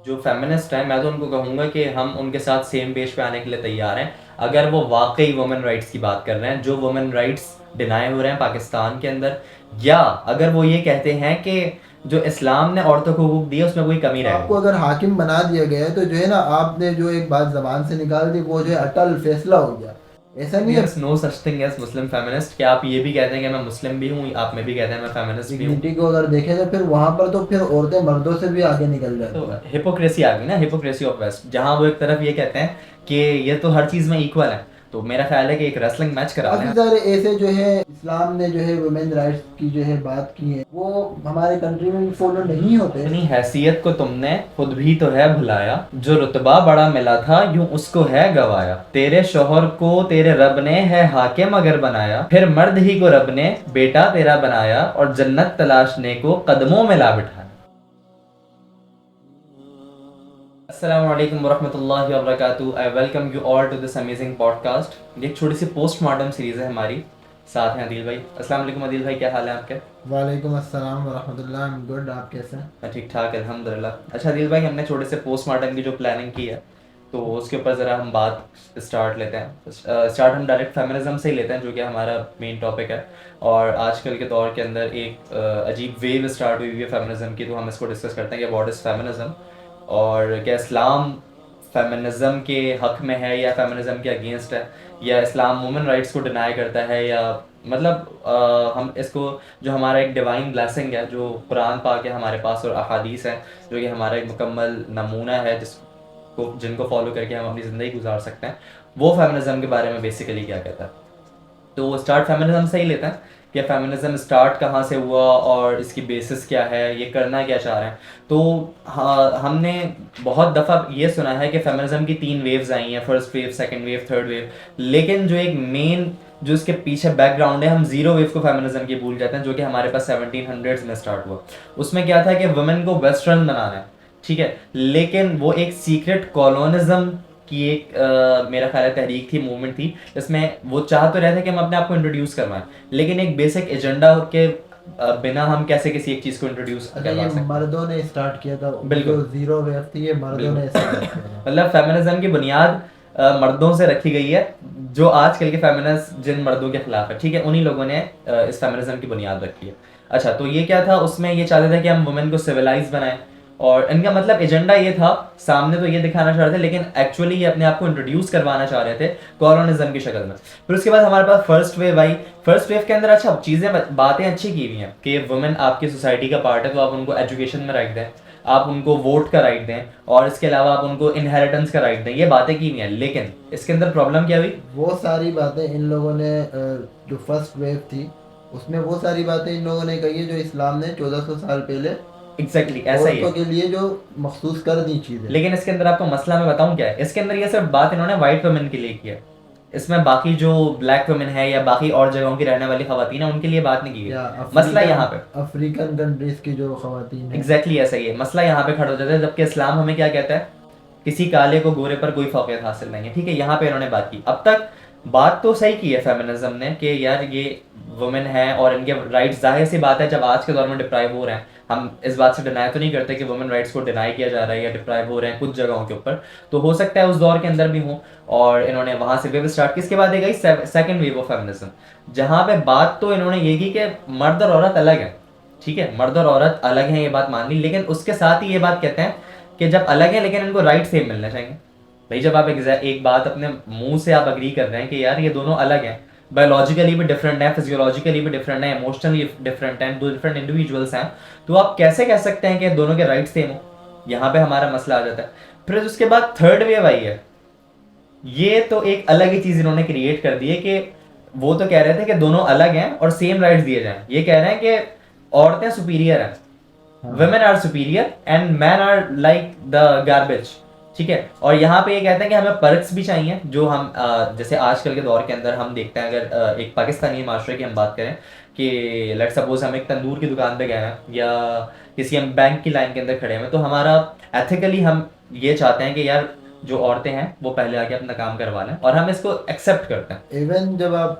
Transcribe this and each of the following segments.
جو فیمنسٹ ہیں، میں تو ان کو کہوں گا کہ ہم ان کے ساتھ سیم پیج پہ آنے کے لیے تیار ہیں اگر وہ واقعی وومن رائٹس کی بات کر رہے ہیں، جو وومن رائٹس ڈینائی ہو رہے ہیں پاکستان کے اندر، یا اگر وہ یہ کہتے ہیں کہ جو اسلام نے عورتوں کو حقوق دیا اس میں کوئی کمی رہ آپ کو گئی. اگر حاکم بنا دیا گیا ہے تو جو ہے نا، آپ نے جو ایک بات زبان سے نکال دی وہ جو ہے اٹل فیصلہ ہو گیا. ایسا نہیں ہے. There is no such thing as Muslim feminist. کہ آپ یہ بھی کہتے ہیں کہ میں مسلم بھی ہوں، آپ میں بھی کہتے ہیں میں فیمنسٹ بھی ہوں. ڈگنیٹی کو اگر دیکھیں تو پھر وہاں پر تو پھر عورتیں مردوں سے بھی آگے نکل تو جاتی ہیں. ہپوکریسی آ گئی نا، ہپوکریسی آف ویسٹ، جہاں وہ ایک طرف یہ کہتے ہیں کہ یہ تو ہر چیز میں ایکول ہے. تو میرا خیال ہے کہ ایک ریسلنگ میچ کرا کافی لیں. سارے ایسے جو ہے اسلام نے جو ہے ویمن رائٹس کی جو ہے بات کی ہے، وہ ہمارے کنٹری میں فالو نہیں ہوتے. اپنی حیثیت کو تم نے خود بھی تو ہے بھلایا، جو رتبہ بڑا ملا تھا یوں اس کو ہے گوایا. تیرے شوہر کو تیرے رب نے ہے حاکم اگر بنایا، پھر مرد ہی کو رب نے بیٹا تیرا بنایا، اور جنت تلاشنے کو قدموں میں لا بٹھایا. السلام علیکم ورحمۃ اللہ وبرکاتہ. I welcome you all to this amazing podcast. یہ ایک چھوٹی سی پوسٹ مارٹم سیریز ہے ہماری. ساتھ ہیں عدیل بھائی. السلام علیکم عدیل بھائی، کیا حال ہے آپ کے؟ وعلیکم السلام ورحمۃ اللہ. گڈ. آپ کیسے ہیں؟ میں ٹھیک ٹھاک الحمد للہ. اچھا عدیل بھائی، ہم نے چھوٹے سے پوسٹ مارٹم کی جو پلاننگ کی ہے تو اس کے اوپر ذرا ہم بات اسٹارٹ لیتے ہیں. اسٹارٹ ہم ڈائریکٹ فیمنزم سے ہی لیتے ہیں جو کہ ہمارا مین ٹاپک ہے. اور آج کل کے دور کے اندر ایک عجیب ویو اسٹارٹ ہوئی ہوئی ہے فیمنزم کی، تو ہم اس کو ڈسکس کرتے ہیں کہ واٹ از فیمنزم، اور کیا اسلام فیمنزم کے حق میں ہے یا فیمنزم کے اگینسٹ ہے، یا اسلام وومن رائٹس کو ڈینائی کرتا ہے، یا مطلب ہم اس کو جو ہمارا ایک ڈیوائن بلیسنگ ہے جو قرآن پاک ہے ہمارے پاس اور احادیث ہیں جو کہ ہمارا ایک مکمل نمونہ ہے جن کو فالو کر کے ہم اپنی زندگی گزار سکتے ہیں، وہ فیمنزم کے بارے میں بیسیکلی کیا کہتا ہے. تو وہ اسٹارٹ فیمنزم سے ہی لیتے ہیں کہ فیمنزم اسٹارٹ کہاں سے ہوا اور اس کی بیسس کیا ہے، یہ کرنا کیا چاہ رہے ہیں. تو ہم نے بہت دفعہ یہ سنا ہے کہ فیمنزم کی 3 ویوز آئی ہیں، first wave, second wave, third wave. لیکن جو ایک مین جو اس کے پیچھے بیک گراؤنڈ ہے، ہم زیرو ویو کو فیمنزم کی بھول جاتے ہیں جو کہ ہمارے پاس 1700s میں اسٹارٹ ہوا. اس میں کیا تھا کہ وومن کو ویسٹرن بنانا ہے، ٹھیک ہے، لیکن وہ ایک سیکرٹ کالونزم کی ایک میرا خیال ہے تحریک تھی، موومنٹ تھی، جس میں وہ چاہ تو رہے تھے کہ ہم اپنے آپ کو انٹروڈیوس کروائیں، لیکن ایک بیسک ایجنڈا کے بنا ہم کیسے کسی ایک چیز کو انٹروڈیوس کروا یہ سکتے ہیں. مردوں نے اسٹارٹ کیا تھا. بالکل. جو زیرو ویو تھی یہ مردوں نے اسٹارٹ کیا تھا. مطلب فیمنزم کی بنیاد مردوں سے رکھی گئی ہے، جو آج کل کے فیمنسٹ جن مردوں کے خلاف ہے، ٹھیک ہے، انہی لوگوں نے اس فیمنزم کی بنیاد رکھی ہے. اچھا، تو یہ کیا تھا، اس میں یہ چاہتے تھے کہ ہم وومن کو سویلائز بنائیں، اور ان کا مطلب ایجنڈا یہ تھا، سامنے تو یہ دکھانا چاہ رہے تھے لیکن ایکچولی یہ اپنے آپ کو انٹروڈیوس کروانا چاہ رہے تھے کالونزم کی شکل میں. پھر اس کے بعد ہمارے پاس فرسٹ ویو آئی. فرسٹ ویو کے اندر اچھا چیزیں باتیں اچھی کی ہوئی ہیں کہ وومن آپ کی سوسائٹی کا پارٹ ہے، تو آپ ان کو ایجوکیشن میں رائٹ دیں، آپ ان کو ووٹ کا رائٹ دیں، اور اس کے علاوہ آپ ان کو انہیریٹنس کا رائٹ دیں. یہ باتیں کی ہوئی ہیں، لیکن اس کے اندر پرابلم کیا ہوئی؟ وہ ساری باتیں ان لوگوں نے جو فرسٹ ویو تھی اس میں وہ ساری باتیں ان لوگوں نے کہی ہے جو اسلام نے 1400 سال پہلے ایگزیکٹلی ایسا ہی ہے. عورتوں کے لیے جو مخصوص کر دی چیزیں. لیکن اس کے اندر آپ کو مسئلہ میں بتاؤں کیا ہے، اس کے اندر یہ صرف بات انہوں نے وائٹ وومن کے لیے کی ہے، اس میں باقی جو بلیک وومن ہے یا باقی اور جگہوں کی رہنے والی خواتین ہیں ان کے لیے بات نہیں کی گئی. مسئلہ یہاں پہ افریقن کنٹریز کی جو خواتین ہیں. ایگزیکٹلی ایسا ہی ہے. مسئلہ یہاں پہ کھڑا ہو جاتا ہے، جبکہ اسلام ہمیں کیا کہتا ہے، کسی کالے کو گورے پر کوئی فوقیت حاصل نہیں ہے، ٹھیک ہے. یہاں پہ انہوں نے بات کی. اب تک بات تو صحیح کی ہے فیمنزم نے کہ یار یہ وومن ہے اور ان کے رائٹس، ظاہر سی بات ہے جب آج کے دور میں ڈپرائیو ہو رہے ہیں، ہم اس بات سے ڈینائی تو نہیں کرتے کہ وومن رائٹس کو ڈینائی کیا جا رہا ہے یا ڈپرائیو ہو رہے ہیں کچھ جگہوں کے اوپر، تو ہو سکتا ہے اس دور کے اندر بھی ہوں. اور انہوں نے وہاں سے ویو اسٹارٹ کی. اس کے بعد یہ گئی سیکنڈ ویو آف فیمنزم، جہاں پہ بات تو انہوں نے یہ کی کہ مرد اور عورت الگ ہیں، ٹھیک ہے، مرد اور عورت الگ ہیں، یہ بات مان لی، لیکن اس کے ساتھ ہی یہ بات کہتے ہیں کہ جب الگ ہیں لیکن ان کو رائٹ سیم ملنا چاہیے. بھائی جب آپ ایک بات اپنے منہ سے آپ اگری کر رہے ہیں کہ یار یہ دونوں الگ ہیں، بایولوجیکلی بھی ڈفرینٹ ہیں، فزیولوجیکلی بھی ڈفرینٹ ہیں، ایموشنلی ڈفرینٹ ہیں، دو ڈفرینٹ انڈیویجولس ہیں، تو آپ کیسے کہہ سکتے ہیں کہ دونوں کے رائٹ سیم ہوں؟ یہاں پہ ہمارا مسئلہ آ جاتا ہے. پھر اس کے بعد تھرڈ ویو آئی ہے. یہ تو ایک الگ ہی چیز انہوں نے کریٹ کر دی ہے کہ وہ تو کہہ رہے تھے کہ دونوں الگ ہیں اور سیم رائٹس دیے جائیں. یہ کہہ رہے ہیں کہ عورتیں سپیریئر ہیں، women are superior and men are like the garbage، ٹھیک ہے. اور یہاں پہ یہ کہتے ہیں کہ ہمیں پرکس بھی چاہیے، جو ہم جیسے آج کل کے دور کے اندر ہم دیکھتے ہیں، اگر ایک پاکستانی معاشرے کی ہم بات کریں کہ لیٹ سپوز ہم ایک تندور کی دکان پہ گئے ہیں یا کسی ہم بینک کی لائن کے اندر کھڑے ہیں، تو ہمارا ایتھیکلی ہم یہ چاہتے ہیں کہ یار جو عورتیں ہیں وہ پہلے آ کے اپنا کام کروا لیں، اور ہم اس کو ایکسیپٹ کرتے ہیں. ایون جب آپ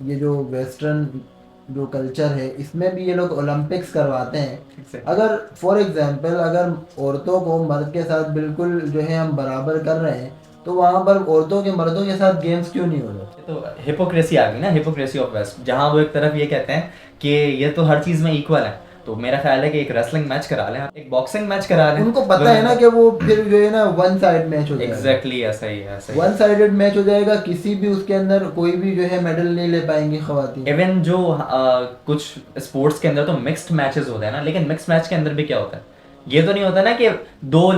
یہ جو ویسٹرن جو کلچر ہے اس میں بھی یہ لوگ اولمپکس کرواتے ہیں. اگر فار ایگزامپل اگر عورتوں کو مرد کے ساتھ بالکل جو ہے ہم برابر کر رہے ہیں تو وہاں پر عورتوں کے مردوں کے ساتھ گیمز کیوں نہیں ہو رہے؟ تو ہپوکریسی آ گئی نا, ہپوکریسی آف ویسٹ, جہاں وہ ایک طرف یہ کہتے ہیں کہ یہ تو ہر چیز میں ایکول ہے, تو میرا خیال ہے کہ ایک ریسلنگ میچ کرا لیں, ایک باکسنگ میچ کرا لیں. ان کو پتہ ہے نا کہ وہ پھر جو ہے نا ون سائڈ میچ ہو جائے گا. ایگزیکٹلی ایسا ہی ہے, ایسا ہی. ون سائڈڈ میچ ہو جائے گا, کسی بھی اس کے اندر کوئی بھی جو ہے میڈل نہیں لے پائیں گی خواتین. ایون جو کچھ اسپورٹس کے اندر تو مکسڈ میچز ہوتے ہیں نا, لیکن مکس میچ کے اندر بھی کیا ہوتا ہے, یہ تو نہیں ہوتا نا کہ دو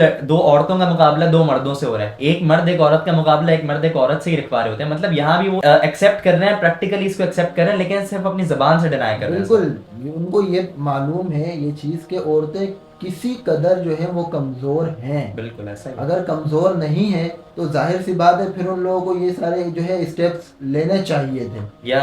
عورتوں کا مقابلہ دو مردوں سے ہو رہا ہے, ایک مرد ایک عورت کا مقابلہ ایک مرد ایک عورت سے ہی رکھوا رہے ہوتے ہیں. مطلب یہاں بھی وہ ایکسیپٹ کر رہے ہیں, پریکٹیکلی اس کو ایکسیپٹ کر رہے ہیں, لیکن صرف اپنی زبان سے ڈینائی کر رہے ہیں. بالکل ان کو یہ معلوم ہے یہ چیز کہ عورتیں کسی قدر جو ہے وہ کمزور ہیں. بالکل ایسا ہی. اگر کمزور نہیں ہے تو ظاہر سی بات ہے پھر ان لوگوں کو یہ سارے جو ہے اسٹیپس لینے چاہیے تھے. یا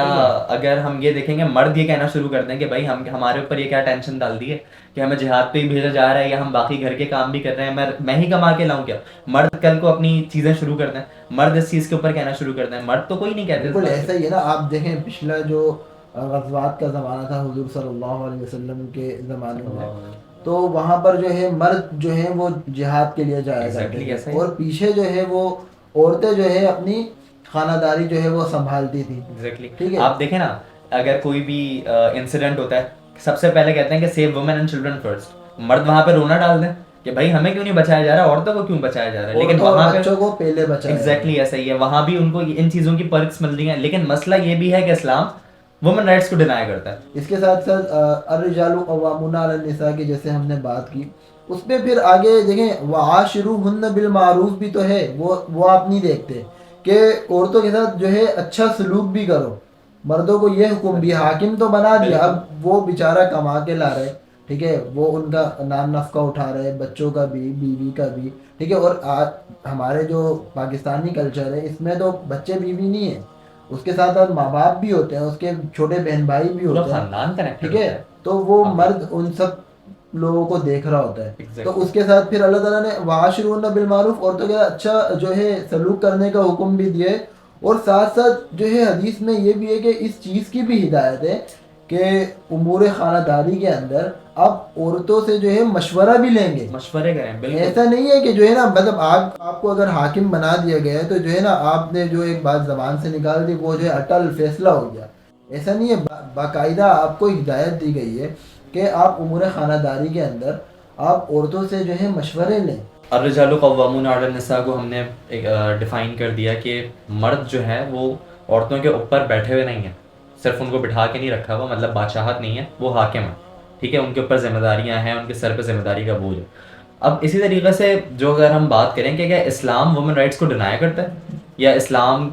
اگر ہم یہ دیکھیں گے مرد یہ کہنا شروع کر دیں کہ بھائی ہمارے اوپر یہ کیا ٹینشن ڈال دی ہے کہ ہمیں جہاد پہ ہی بھیجا جا رہا ہے, یا ہم باقی گھر کے کام بھی کر رہے ہیں, میں ہی کما کے لاؤں کیا. مرد کل کو اپنی چیزیں شروع کر دیں, مرد اس چیز کے اوپر کہنا شروع کر دیں, مرد تو کوئی نہیں کہتے. بالکل ایسا ہی ہے نا. آپ دیکھیں پچھلا جو غزوات کا زمانہ تھا حضور صلی اللہ علیہ وسلم کے زمانے میں, تو وہاں پر جو ہے مرد جو ہے وہ جہاد کے لیے جایا کرتے تھے, اور پیچھے جو ہے وہ عورتیں جو ہے اپنی خانہ داری جو ہے وہ سنبھالتی تھی. ٹھیک ہے. آپ دیکھیں نا, اگر کوئی بھی انسیڈنٹ ہوتا ہے سب سے پہلے کہتے ہیں کہ save women and children first. مرد وہاں پہ رونا ڈال دیں کہ بھائی ہمیں کیوں نہیں بچایا جا رہا, عورتوں کو کیوں بچایا جا رہا ہے, لیکن وہاں پہ بچوں کو پہلے بچایا. ایگزیکٹلی ایسا ہی ہے, وہاں بھی ان کو ان چیزوں کی پرکس مل رہی ہیں, لیکن مسئلہ یہ بھی ہے کہ اسلام وومن رائٹس کو ڈینائی کرتا ہے. اس کے ساتھ ساتھ الرجال قوامون علی النساء کی جیسے ہم نے بات کی, اس میں پھر آگے دیکھیں وعاشروہن بالمعروف بھی تو ہے. وہ آپ نہیں دیکھتے کہ عورتوں کے ساتھ جو ہے اچھا سلوک بھی کرو. مردوں کو یہ حکم بھی حاکم تو بنا دیا, اب وہ بیچارہ کما کے لا رہے, ٹھیک ہے, وہ ان کا نام نفقہ اٹھا رہے, بچوں کا بھی بیوی کا بھی, ٹھیک ہے. اور آج ہمارے جو پاکستانی کلچر ہے اس میں تو بچے بیوی نہیں ہیں, اس کے ساتھ ساتھ ماں باپ بھی ہوتے ہیں, اس کے چھوٹے بہن بھائی بھی ہوتے ہیں, ٹھیک ہے. تو وہ مرد ان سب لوگوں کو دیکھ رہا ہوتا ہے. تو اس کے ساتھ پھر اللہ تعالیٰ نے وعاشروہن بالمعروف, عورتوں کے اچھا جو ہے سلوک کرنے کا حکم بھی دیے. اور ساتھ ساتھ جو ہے حدیث میں یہ بھی ہے کہ اس چیز کی بھی ہدایت ہے کہ امور خانہ داری کے اندر آپ عورتوں سے جو ہے مشورہ بھی لیں گے, مشورے کریں. ایسا نہیں ہے کہ جو ہے نا مطلب آپ کو اگر حاکم بنا دیا گیا ہے تو جو ہے نا آپ نے جو ایک بات زبان سے نکال دی وہ جو ہے اٹل فیصلہ ہو گیا. ایسا نہیں ہے, باقاعدہ آپ کو ہدایت دی گئی ہے کہ آپ امور خانہ داری کے اندر آپ عورتوں سے جو ہے مشورے لیں. الرجال قوامون علی النساء کو ہم نے ڈیفائن کر دیا کہ مرد جو ہے وہ عورتوں کے اوپر بیٹھے ہوئے نہیں ہیں, صرف ان کو بٹھا کے نہیں رکھا ہوا, مطلب بادشاہت نہیں ہے, وہ حاکم ہے, ٹھیک ہے. ان کے اوپر ذمہ داریاں ہیں, ان کے سر پہ ذمہ داری کا بوجھ ہے. اب اسی طریقے سے جو اگر ہم بات کریں کہ کیا اسلام وومن رائٹس کو ڈینائی کرتا ہے یا اسلام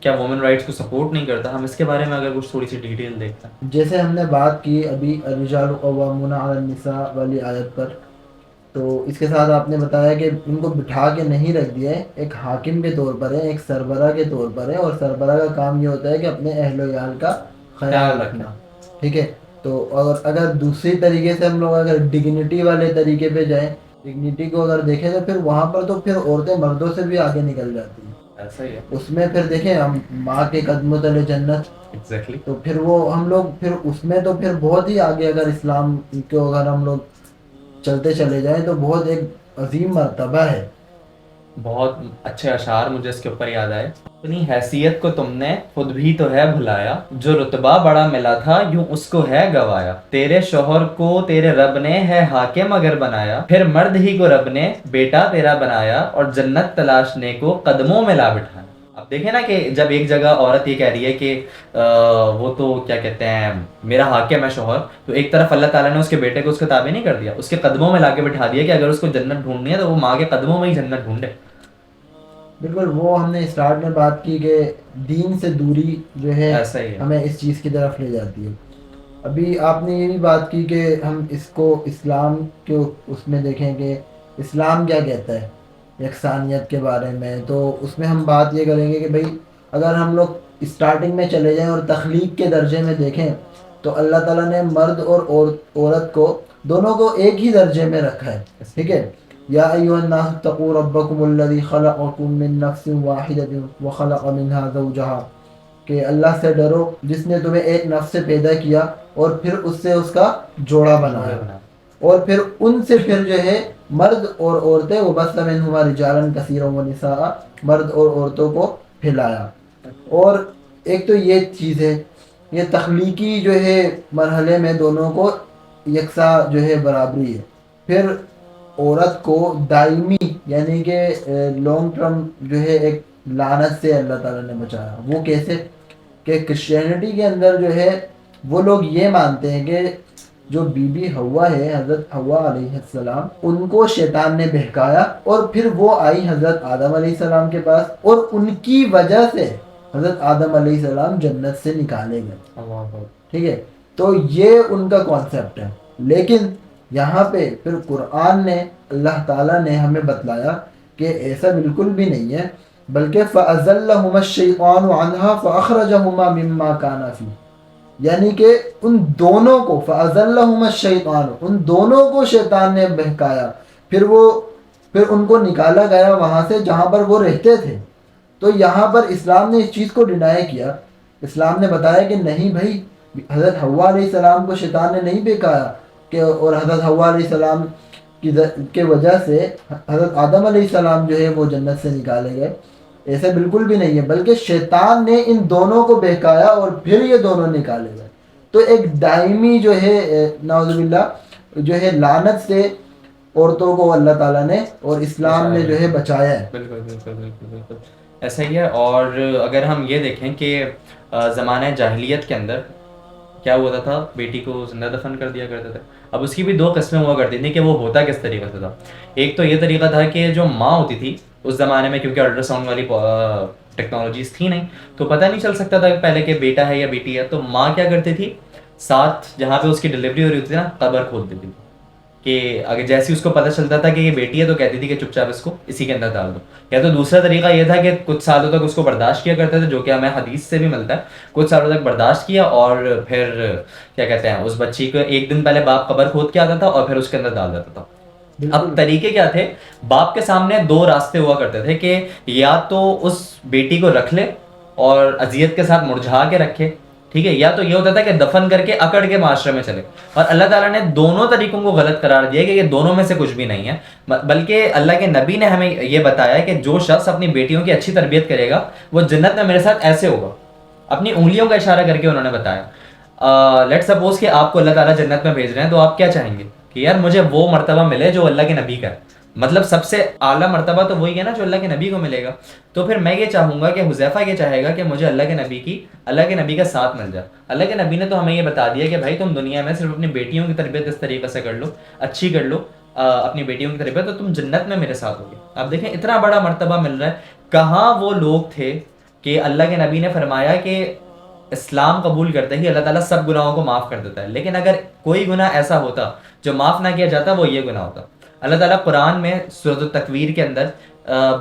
کیا وومن رائٹس کو سپورٹ نہیں کرتا, ہم اس کے بارے میں اگر کچھ تھوڑی سی ڈیٹیل دیکھتے ہیں. جیسے ہم نے بات کی ابھی الرجال قوامون علی النساء والی آیت پر, تو اس کے ساتھ آپ نے بتایا کہ ان کو بٹھا کے نہیں رکھ دیا ہے, ایک حاکم کے طور پر ہے, ایک سربراہ کے طور پر ہے, اور سربراہ کا کام یہ ہوتا ہے کہ اپنے اہل و عیال کا خیال رکھنا, ٹھیک ہے. تو اگر دوسری طریقے سے ہم لوگ اگر ڈگنیٹی والے طریقے پہ جائیں, ڈگنیٹی کو اگر دیکھیں تو پھر وہاں پر تو پھر عورتیں مردوں سے بھی آگے نکل جاتی ہیں. ایسا ہی ہے. اس میں پھر دیکھیں ہم ماں کے قدموں تلے جنت, ایگزیکٹلی. تو پھر وہ ہم لوگ پھر اس میں تو پھر بہت ہی آگے اگر اسلام کو اگر ہم لوگ چلتے چلے جائیں تو بہت ایک عظیم مرتبہ ہے. بہت اچھے اشعار مجھے اس کے اوپر یاد آئے. اپنی حیثیت کو تم نے خود بھی تو ہے بھلایا, جو رتبہ بڑا ملا تھا یوں اس کو ہے گوایا. تیرے شوہر کو تیرے رب نے ہے حاکم اگر بنایا, پھر مرد ہی کو رب نے بیٹا تیرا بنایا, اور جنت تلاشنے کو قدموں میں لا بٹھایا. اب دیکھیں نا کہ جب ایک جگہ عورت یہ کہہ رہی ہے کہ وہ تو کیا کہتے ہیں میرا حاکم ہے شوہر, تو ایک طرف اللہ تعالیٰ نے اس کے بیٹے کو اس کے تابع نہیں کر دیا, اس کے قدموں میں لا کے بٹھا دیا کہ اگر اس کو جنت ڈھونڈنی ہے تو وہ ماں کے قدموں میں ہی جنت ڈھونڈے. بالکل, وہ ہم نے اسٹارٹ میں بات کی کہ دین سے دوری جو ہے ہمیں اس چیز کی طرف لے جاتی ہے. ابھی آپ نے یہ بھی بات کی کہ ہم اس کو اسلام کے اس میں دیکھیں کہ اسلام کیا کہتا ہے یکسانیت کے بارے میں, تو اس میں ہم بات یہ کریں گے کہ بھئی اگر ہم لوگ اسٹارٹنگ میں چلے جائیں اور تخلیق کے درجے میں دیکھیں تو اللہ تعالیٰ نے مرد اور عورت کو دونوں کو ایک ہی درجے میں رکھا ہے, ٹھیک ہے. یا ایھا الناس اتقوا ربکم الذی خلقکم من نفس واحدۃ وخلق منها زوجها, کہ اللہ سے ڈرو جس نے تمہیں ایک نفس سے پیدا کیا اور پھر اس سے اس کا جوڑا بنایا، اور پھر ان سے پھر جو ہے مرد اور عورتیں، وہ بس منہما رجالا کثیرا ونساء، مرد اور عورتوں کو پھیلایا۔ اور ایک تو یہ چیز ہے، یہ تخلیقی جو ہے مرحلے میں دونوں کو یکساں جو ہے برابری ہے۔ پھر عورت کو دائمی یعنی کہ لانگ ٹرم جو ہے ایک لعنت سے اللہ تعالیٰ نے بچایا۔ وہ کیسے کہ کرسچینٹی کے اندر جو ہے وہ لوگ یہ مانتے ہیں کہ جو بی بی حوا ہے، حضرت حوا علیہ السلام، ان کو شیطان نے بہکایا اور پھر وہ آئی حضرت آدم علیہ السلام کے پاس، اور ان کی وجہ سے حضرت آدم علیہ السلام جنت سے نکالے گئے۔ ٹھیک ہے، تو یہ ان کا کانسیپٹ ہے۔ لیکن یہاں پہ پھر قرآن نے، اللہ تعالیٰ نے ہمیں بتلایا کہ ایسا بالکل بھی نہیں ہے، بلکہ فَأَزَلَّهُمَا الشَّيْطَانُ عَنْهَا فَأَخْرَجَهُمَا مِمَّا كَانَ فِيهِ، یعنی کہ ان دونوں کو فَأَزَلَّهُمَا الشَّيْطَانُ، ان دونوں کو شیطان نے بہکایا، پھر ان کو نکالا گیا وہاں سے جہاں پر وہ رہتے تھے۔ تو یہاں پر اسلام نے اس چیز کو ڈینائی کیا، اسلام نے بتایا کہ نہیں بھائی، حضرت حوا علیہ السلام کو شیطان نے نہیں بہکایا کہ، اور حضرت حوا علیہ السلام کی وجہ سے حضرت آدم علیہ السلام جو ہے وہ جنت سے نکالے گئے، ایسا بالکل بھی نہیں ہے، بلکہ شیطان نے ان دونوں کو بہکایا اور پھر یہ دونوں نکالے گئے۔ تو ایک دائمی جو ہے نعوذ باللہ جو ہے لعنت سے عورتوں کو اللہ تعالیٰ نے اور اسلام نے جو ہے بچایا ہے۔ بالکل بالکل بالکل بالکل ایسا ہی ہے۔ اور اگر ہم یہ دیکھیں کہ زمانہ جاہلیت کے اندر کیا ہوتا تھا، بیٹی کو زندہ دفن کر دیا کرتے تھے۔ اب اس کی بھی دو قسمیں ہوا کرتی تھیں کہ وہ ہوتا کس طریقے سے تھا۔ ایک تو یہ طریقہ تھا کہ جو ماں ہوتی تھی اس زمانے میں، کیونکہ الٹرا ساؤنڈ والی ٹیکنالوجیز تھی نہیں، تو پتہ نہیں چل سکتا تھا کہ پہلے کہ بیٹا ہے یا بیٹی ہے، تو ماں کیا کرتی تھی، ساتھ جہاں پہ اس کی ڈلیوری ہو رہی ہوتی تھی نا، قبر کھود دیتی تھی کہ اگر جیسے اس کو پتہ چلتا تھا کہ یہ بیٹی ہے تو کہتی تھی کہ چپ چاپ اس کو اسی کے اندر ڈال دو۔ یا تو دوسرا طریقہ یہ تھا کہ کچھ سالوں تک اس کو برداشت کیا کرتے تھے، جو کہ ہمیں حدیث سے بھی ملتا ہے، کچھ سالوں تک برداشت کیا اور پھر کیا کہتے ہیں اس بچی کو ایک دن پہلے باپ قبر کھود کے آتا تھا اور پھر اس کے اندر ڈال دیتا تھا۔ اب طریقے کیا تھے، باپ کے سامنے دو راستے ہوا کرتے تھے کہ یا تو اس بیٹی کو رکھ لے اور اذیت کے ساتھ مرجھا کے رکھے، ٹھیک ہے، یا تو یہ ہوتا تھا کہ دفن کر کے اکڑ کے معاشرے میں چلے۔ اور اللہ تعالیٰ نے دونوں طریقوں کو غلط قرار دیا کہ یہ دونوں میں سے کچھ بھی نہیں ہے، بلکہ اللہ کے نبی نے ہمیں یہ بتایا کہ جو شخص اپنی بیٹیوں کی اچھی تربیت کرے گا وہ جنت میں میرے ساتھ ایسے ہوگا۔ اپنی انگلیوں کا اشارہ کر کے انہوں نے بتایا۔ لیٹ سپوز کہ آپ کو اللہ تعالیٰ جنت میں بھیج رہے ہیں، تو آپ کیا چاہیں گے کہ یار مجھے وہ مرتبہ ملے جو اللہ کے نبی کا ہے، مطلب سب سے اعلیٰ مرتبہ تو وہی ہے نا جو اللہ کے نبی کو ملے گا۔ تو پھر میں یہ چاہوں گا کہ حذیفہ یہ چاہے گا کہ مجھے اللہ کے نبی کا ساتھ مل جائے۔ اللہ کے نبی نے تو ہمیں یہ بتا دیا کہ بھائی تم دنیا میں صرف اپنی بیٹیوں کی تربیت اس طریقے سے کر لو، اچھی کر لو اپنی بیٹیوں کی تربیت، تو تم جنت میں میرے ساتھ ہوگے۔ اب دیکھیں اتنا بڑا مرتبہ مل رہا ہے، کہاں وہ لوگ تھے کہ اللہ کے نبی نے فرمایا کہ اسلام قبول کرتے ہی اللہ تعالیٰ سب گناہوں کو معاف کر دیتا ہے، لیکن اگر کوئی گناہ ایسا ہوتا جو معاف نہ کیا جاتا وہ یہ گناہ ہوتا۔ اللہ تعالیٰ قرآن میں سورۃ التکویر کے اندر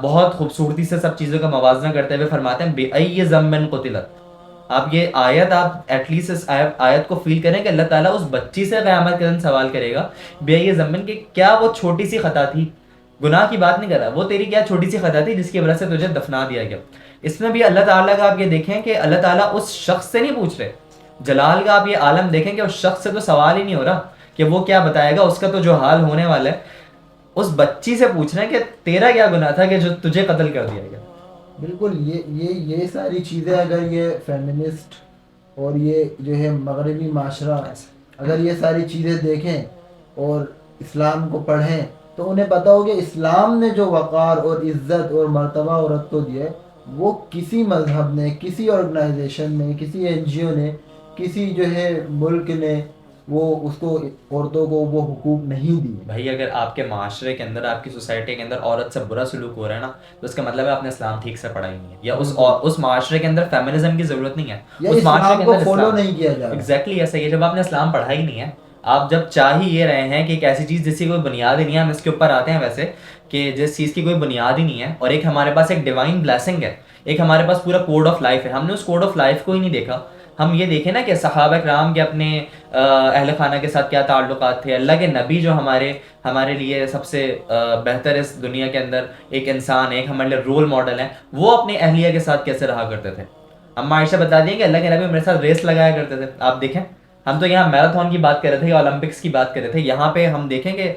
بہت خوبصورتی سے سب چیزوں کا موازنہ کرتے ہوئے فرماتے ہیں بِأَيِّ ذَنبٍ قُتِلَتْ۔ آپ یہ آیت ایٹ لیسٹ اس آیت کو فیل کریں کہ اللہ تعالیٰ اس بچی سے قیامت کے دن سوال کرے گا بِأَيِّ ذَنبٍ، کہ کیا وہ چھوٹی سی خطا تھی، گناہ کی بات نہیں کر رہا، وہ تیری کیا چھوٹی سی خطا تھی جس کی وجہ سے تجھے دفنا دیا گیا۔ اس میں بھی اللہ تعالیٰ کا آپ یہ دیکھیں کہ اللہ تعالیٰ اس شخص سے نہیں پوچھ رہے، جلال کا آپ یہ عالم دیکھیں کہ اس شخص سے تو سوال ہی نہیں ہو رہا کہ وہ کیا بتائے گا، اس کا تو جو حال ہونے والا ہے، اس بچی سے پوچھ رہے ہیں کہ تیرا کیا گناہ تھا کہ جو تجھے قتل کر دیا گیا۔ بالکل یہ ساری چیزیں اگر یہ فیمنسٹ اور یہ جو ہے مغربی معاشرہ اگر یہ ساری چیزیں دیکھیں اور اسلام کو پڑھیں تو انہیں پتہ ہو کہ اسلام نے جو وقار اور عزت اور مرتبہ عورت کو دیا ہے وہ کسی مذہب نے، کسی آرگنائزیشن نے، کسی این جی او نے، کسی جو ہے ملک نے وہ اس کو عورتوں کو وہ حقوق نہیں دی۔ بھائی اگر آپ کے معاشرے کے اندر، آپ کی سوسائٹی کے اندر عورت سے برا سلوک ہو رہا ہے نا، تو اس کا مطلب ہے آپ نے اسلام ٹھیک سے پڑھا ہی نہیں ہے، یا اس معاشرے کے اندر فیمنزم کی ضرورت نہیں ہے، اس معاشرے کے اندر فالو نہیں کیا جا رہا۔ ایگزیکٹلی ایسا ہی ہے، جب آپ نے اسلام پڑھا ہی نہیں ہے، آپ جب چاہ ہی یہ رہے ہیں کہ ایک ایسی چیز جس کی کوئی بنیاد ہی نہیں ہے، ہم اس کے اوپر آتے ہیں ویسے کہ جس چیز کی کوئی بنیاد ہی نہیں ہے، اور ایک ہمارے پاس ایک ڈیوائن بلیسنگ ہے، ایک ہمارے پاس پورا کوڈ آف لائف ہے، ہم نے اس کوڈ آف لائف کو ہی نہیں دیکھا۔ ہم یہ دیکھیں نا کہ صحابہ کرام کے اپنے اہل خانہ کے ساتھ کیا تعلقات تھے، اللہ کے نبی جو ہمارے لیے سب سے بہتر اس دنیا کے اندر ایک انسان ہے، ایک ہمارے لیے رول ماڈل ہیں، وہ اپنی اہلیہ کے ساتھ کیسے رہا کرتے تھے۔ اما عائشہ بتا دیں کہ اللہ کے نبی میرے ساتھ ریس لگایا کرتے تھے. آپ دیکھیں ہم تو یہاں میراتھن کی بات کر رہے تھے یا اولمپکس کی بات کر رہے تھے, یہاں پہ ہم دیکھیں کہ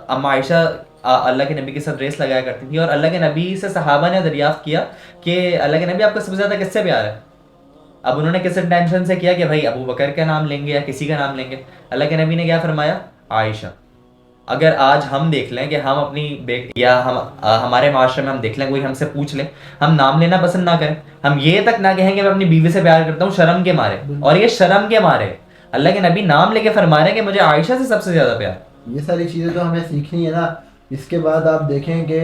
اما عائشہ اللہ کے نبی کے ساتھ ریس لگایا کرتی تھی, اور اللہ کے نبی سے صحابہ نے دریافت کیا کہ اللہ کے نبی آپ کا سب سے زیادہ کس سے پیار ہے. اب انہوں نے کس انٹینشن سے کیا کہ بھائی ابو بکر کا نام لیں گے یا کسی کا نام لیں گے. اللہ کے نبی نے کیا فرمایا, عائشہ. اگر آج ہم دیکھ لیں کہ ہم اپنی یا ہمارے معاشرے میں ہم دیکھ لیں, کوئی ہم سے پوچھ لیں, ہم نام لینا پسند نہ کریں, ہم یہ تک نہ کہیں کہ میں اپنی بیوی سے پیار کرتا ہوں شرم کے مارے, اور یہ شرم کے مارے اللہ کے نبی نام لے کے فرما رہے ہیں کہ مجھے عائشہ سے سب سے زیادہ پیار. یہ ساری چیزیں تو ہمیں سیکھنی ہے نا. اس کے بعد آپ دیکھیں کہ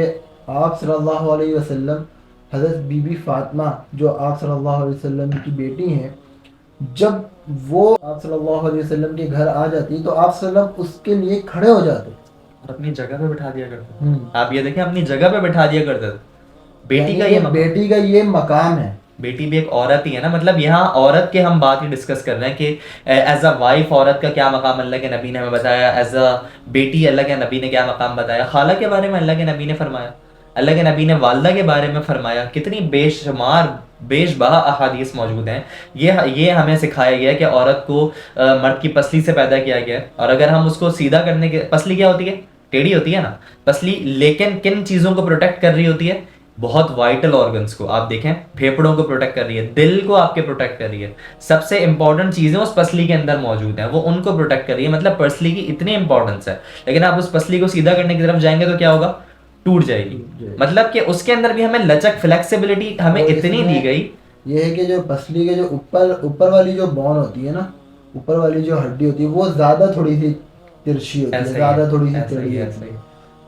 آپ صلی اللہ علیہ وسلم, حضرت بی بی فاطمہ جو آپ صلی اللہ علیہ وسلم کی بیٹی ہیں, جب وہ آپ صلی اللہ علیہ وسلم کے گھر آ جاتی تو آپ صلی اللہ علیہ وسلم اس کے لیے کھڑے ہو جاتے اور اپنی جگہ پہ بٹھا دیا کرتے. آپ یہ دیکھیں اپنی جگہ پہ بٹھا دیا کرتے تھے. بیٹی کا یہ بیٹی کا یہ مقام ہے. بیٹی بھی ایک عورت ہی ہے نا, مطلب یہاں عورت کے ہم بات ہی ڈسکس کر رہے ہیں کہ ایز اے وائف عورت کا کیا مقام اللہ کے نبی نے ہمیں بتایا, ایز اے بیٹی اللہ کے نبی نے کیا مقام بتایا, خالہ کے بارے میں اللہ کے نبی نے فرمایا, اللہ کے نبی نے والدہ کے بارے میں فرمایا. کتنی بے شمار بیش بہا احادیث موجود ہیں. یہ ہمیں سکھایا گیا ہے کہ عورت کو مرد کی پسلی سے پیدا کیا گیا ہے, اور اگر ہم اس کو سیدھا کرنے کے, پسلی کیا ہوتی ہے, ٹیڑھی ہوتی ہے نا پسلی, لیکن کن چیزوں کو پروٹیکٹ کر رہی ہوتی ہے, بہت وائٹل آرگنس کو. آپ دیکھیں پھیپڑوں کو پروٹیکٹ کر رہی ہے, دل کو آپ کے پروٹیکٹ کر رہی ہے, سب سے امپورٹنٹ چیزیں اس پسلی کے اندر موجود ہیں, وہ ان کو پروٹیکٹ کر رہی ہے. مطلب پسلی کی اتنی امپورٹنس ہے, لیکن آپ اس پسلی کو سیدھا کرنے کی طرف جائیں گے تو کیا ہوگا, ٹوٹ جائے گی. مطلب کہ اس کے اندر بھی ہمیں لچک, فلیکسیبلٹی ہمیں اتنی دی گئی. یہ ہے کہ جو پسلی کے جو اوپر والی جو بون ہوتی ہے نا, اوپر والی جو ہڈی ہوتی ہے وہ زیادہ تھوڑی سی ترچھی ہوتی ہے, زیادہ تھوڑی سی ٹیڑھی ہوتی ہے.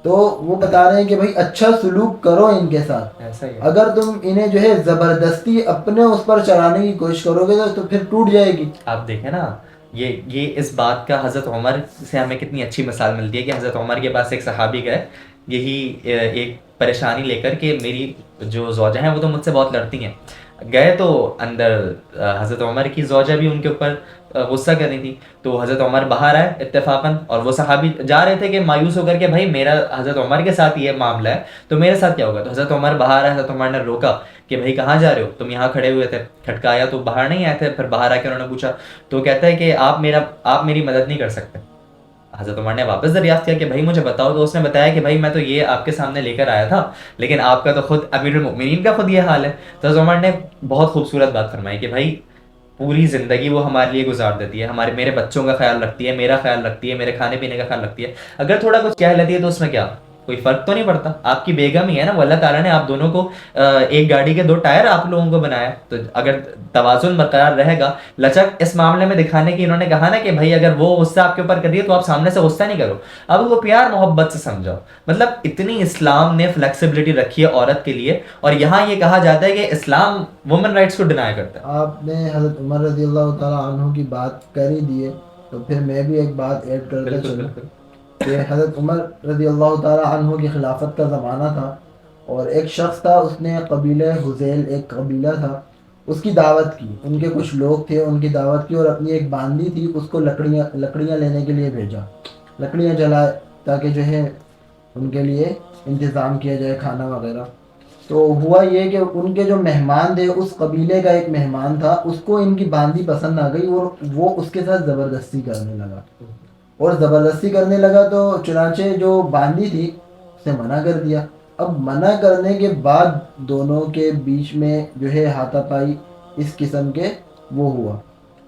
تو وہ بتا رہے ہیں کہ بھائی اچھا سلوک کرو ان کے ساتھ. اگر تم انہیں جو ہے زبردستی اپنے اس پر چلانے کی کوشش کرو گے تو پھر ٹوٹ جائے گی. آپ دیکھیں نا یہ اس بات کا حضرت عمر سے ہمیں کتنی اچھی مثال ملتی ہے کہ حضرت عمر کے پاس ایک صحابی گئے یہی ایک پریشانی لے کر کہ میری جو زوجہ ہیں وہ تو مجھ سے بہت لڑتی ہیں. گئے تو اندر حضرت عمر کی زوجہ بھی ان کے اوپر غصہ کر رہی تھی, تو حضرت عمر باہر آئے اتفاقاً, اور وہ صحابی جا رہے تھے کہ مایوس ہو کر کے بھائی میرا حضرت عمر کے ساتھ یہ معاملہ ہے تو میرے ساتھ کیا ہوگا. تو حضرت عمر باہر آئے, حضرت عمر نے روکا کہ بھائی کہاں جا رہے ہو, تم یہاں کھڑے ہوئے تھے, کھٹکایا تو باہر نہیں آئے تھے. پھر باہر آ کے انہوں نے پوچھا تو کہتا ہے کہ آپ میری مدد نہیں کر سکتے. حضرت عمر نے واپس دریافت کیا کہ بھائی مجھے بتاؤ, تو اس نے بتایا کہ بھائی میں تو یہ آپ کے سامنے لے کر آیا تھا, لیکن آپ کا تو خود امیر المؤمنین کا خود یہ حال ہے. تو حضرت عمر نے بہت خوبصورت بات فرمائی کہ بھائی پوری زندگی وہ ہمارے لیے گزار دیتی ہے, میرے بچوں کا خیال رکھتی ہے, میرا خیال رکھتی ہے, میرے کھانے پینے کا خیال رکھتی ہے. اگر تھوڑا کچھ کہہ لیتی ہے تو اس میں کیا کوئی فرق تو نہیں پڑتا, آپ کی بیگم ہی ہے نا, وہ اللہ تعالیٰ نے آپ دونوں کو ایک گاڑی کے 2 ٹائر آپ لوگوں کو بنایا. تو اگر توازن برقرار رہے گا, لچک اس معاملے میں دکھانے کی انہوں نے کہا نا کہ بھائی اگر وہ غصہ آپ کے اوپر کر رہی ہے تو آپ سامنے سے غصہ نہیں کرو, اب وہ پیار محبت سے سمجھاؤ. مطلب اتنی اسلام نے فلیکسیبلٹی رکھی ہے عورت کے لیے, اور یہاں یہ کہا جاتا ہے کہ اسلام وومن رائٹس کو ڈینائی کرتا ہے. آپ نے حضرت عمر رضی اللہ تعالیٰ عنہ کی بات کر ہی دی ہے تو پھر میں بھی ایک بات ایڈ کرتا چلوں کہ حضرت عمر رضی اللہ تعالیٰ عنہ کی خلافت کا زمانہ تھا, اور ایک شخص تھا, اس نے قبیلہ حذیل, ایک قبیلہ تھا, اس کی دعوت کی. ان کے کچھ لوگ تھے, ان کی دعوت کی, اور اپنی ایک باندی تھی اس کو لکڑیاں لینے کے لیے بھیجا, لکڑیاں جلائے تاکہ جو ہے ان کے لیے انتظام کیا جائے کھانا وغیرہ. تو ہوا یہ کہ ان کے جو مہمان تھے, اس قبیلے کا ایک مہمان تھا, اس کو ان کی باندی پسند آ گئی اور وہ اس کے ساتھ زبردستی کرنے لگا. اور زبردستی کرنے لگا تو چنانچہ جو باندی تھی اسے منع کر دیا. اب منع کرنے کے بعد دونوں کے بیچ میں جو ہے ہاتھا پائی اس قسم کے وہ ہوا.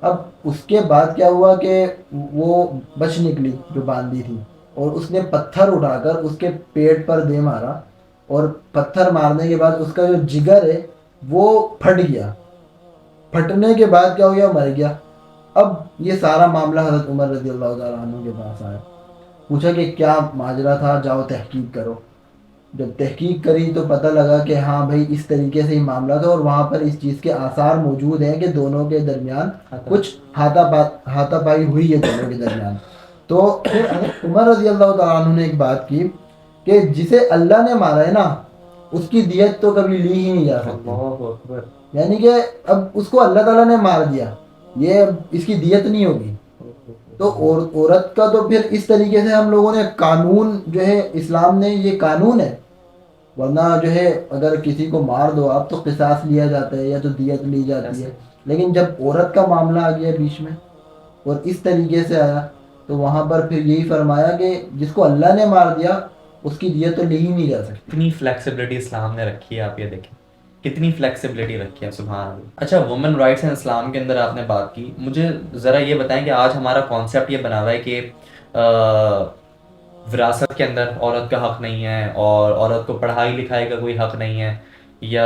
اب اس کے بعد کیا ہوا کہ وہ بچ نکلی جو باندی تھی, اور اس نے پتھر اٹھا کر اس کے پیٹ پر دے مارا, اور پتھر مارنے کے بعد اس کا جو جگر ہے وہ پھٹ گیا. پھٹنے کے بعد کیا ہو گیا, مر گیا. اب یہ سارا معاملہ حضرت عمر رضی اللہ تعالیٰ عنہ کے پاس آیا, پوچھا کہ کیا ماجرا تھا, جاؤ تحقیق کرو. جب تحقیق کری تو پتہ لگا کہ ہاں بھائی اس طریقے سے ہی معاملہ تھا, اور وہاں پر اس چیز کے آثار موجود ہیں کہ دونوں کے درمیان کچھ ہاتھا پائی ہوئی ہے دونوں کے درمیان. تو پھر حضرت عمر رضی اللہ تعالیٰ عنہ نے ایک بات کی کہ جسے اللہ نے مارا ہے نا اس کی دیت تو کبھی لی ہی نہیں جا سکتی. یعنی کہ اب اس کو اللہ تعالیٰ نے مار دیا, یہ اس کی دیت نہیں ہوگی. تو عورت کا تو پھر اس طریقے سے ہم لوگوں نے قانون جو ہے, اسلام نے یہ قانون ہے, ورنہ جو ہے اگر کسی کو مار دو آپ تو قصاص لیا جاتا ہے یا تو دیت لی جاتی ہے، لیکن جب عورت کا معاملہ آ گیا بیچ میں اور اس طریقے سے آیا تو وہاں پر پھر یہی فرمایا کہ جس کو اللہ نے مار دیا اس کی دیت تو لی ہی نہیں جا سکتی۔ کتنی فلیکسیبلٹی اسلام نے رکھی ہے، آپ یہ دیکھیں کتنی فلیکسیبلٹی رکھی ہے، سبحان اللہ۔ اچھا، وومن رائٹس اینڈ اسلام کے اندر آپ نے بات کی، مجھے ذرا یہ بتائیں کہ آج ہمارا کانسیپٹ یہ بنا ہوا ہے کہ وراثت کے اندر عورت کا حق نہیں ہے، اور عورت کو پڑھائی لکھائی کا کوئی حق نہیں ہے، یا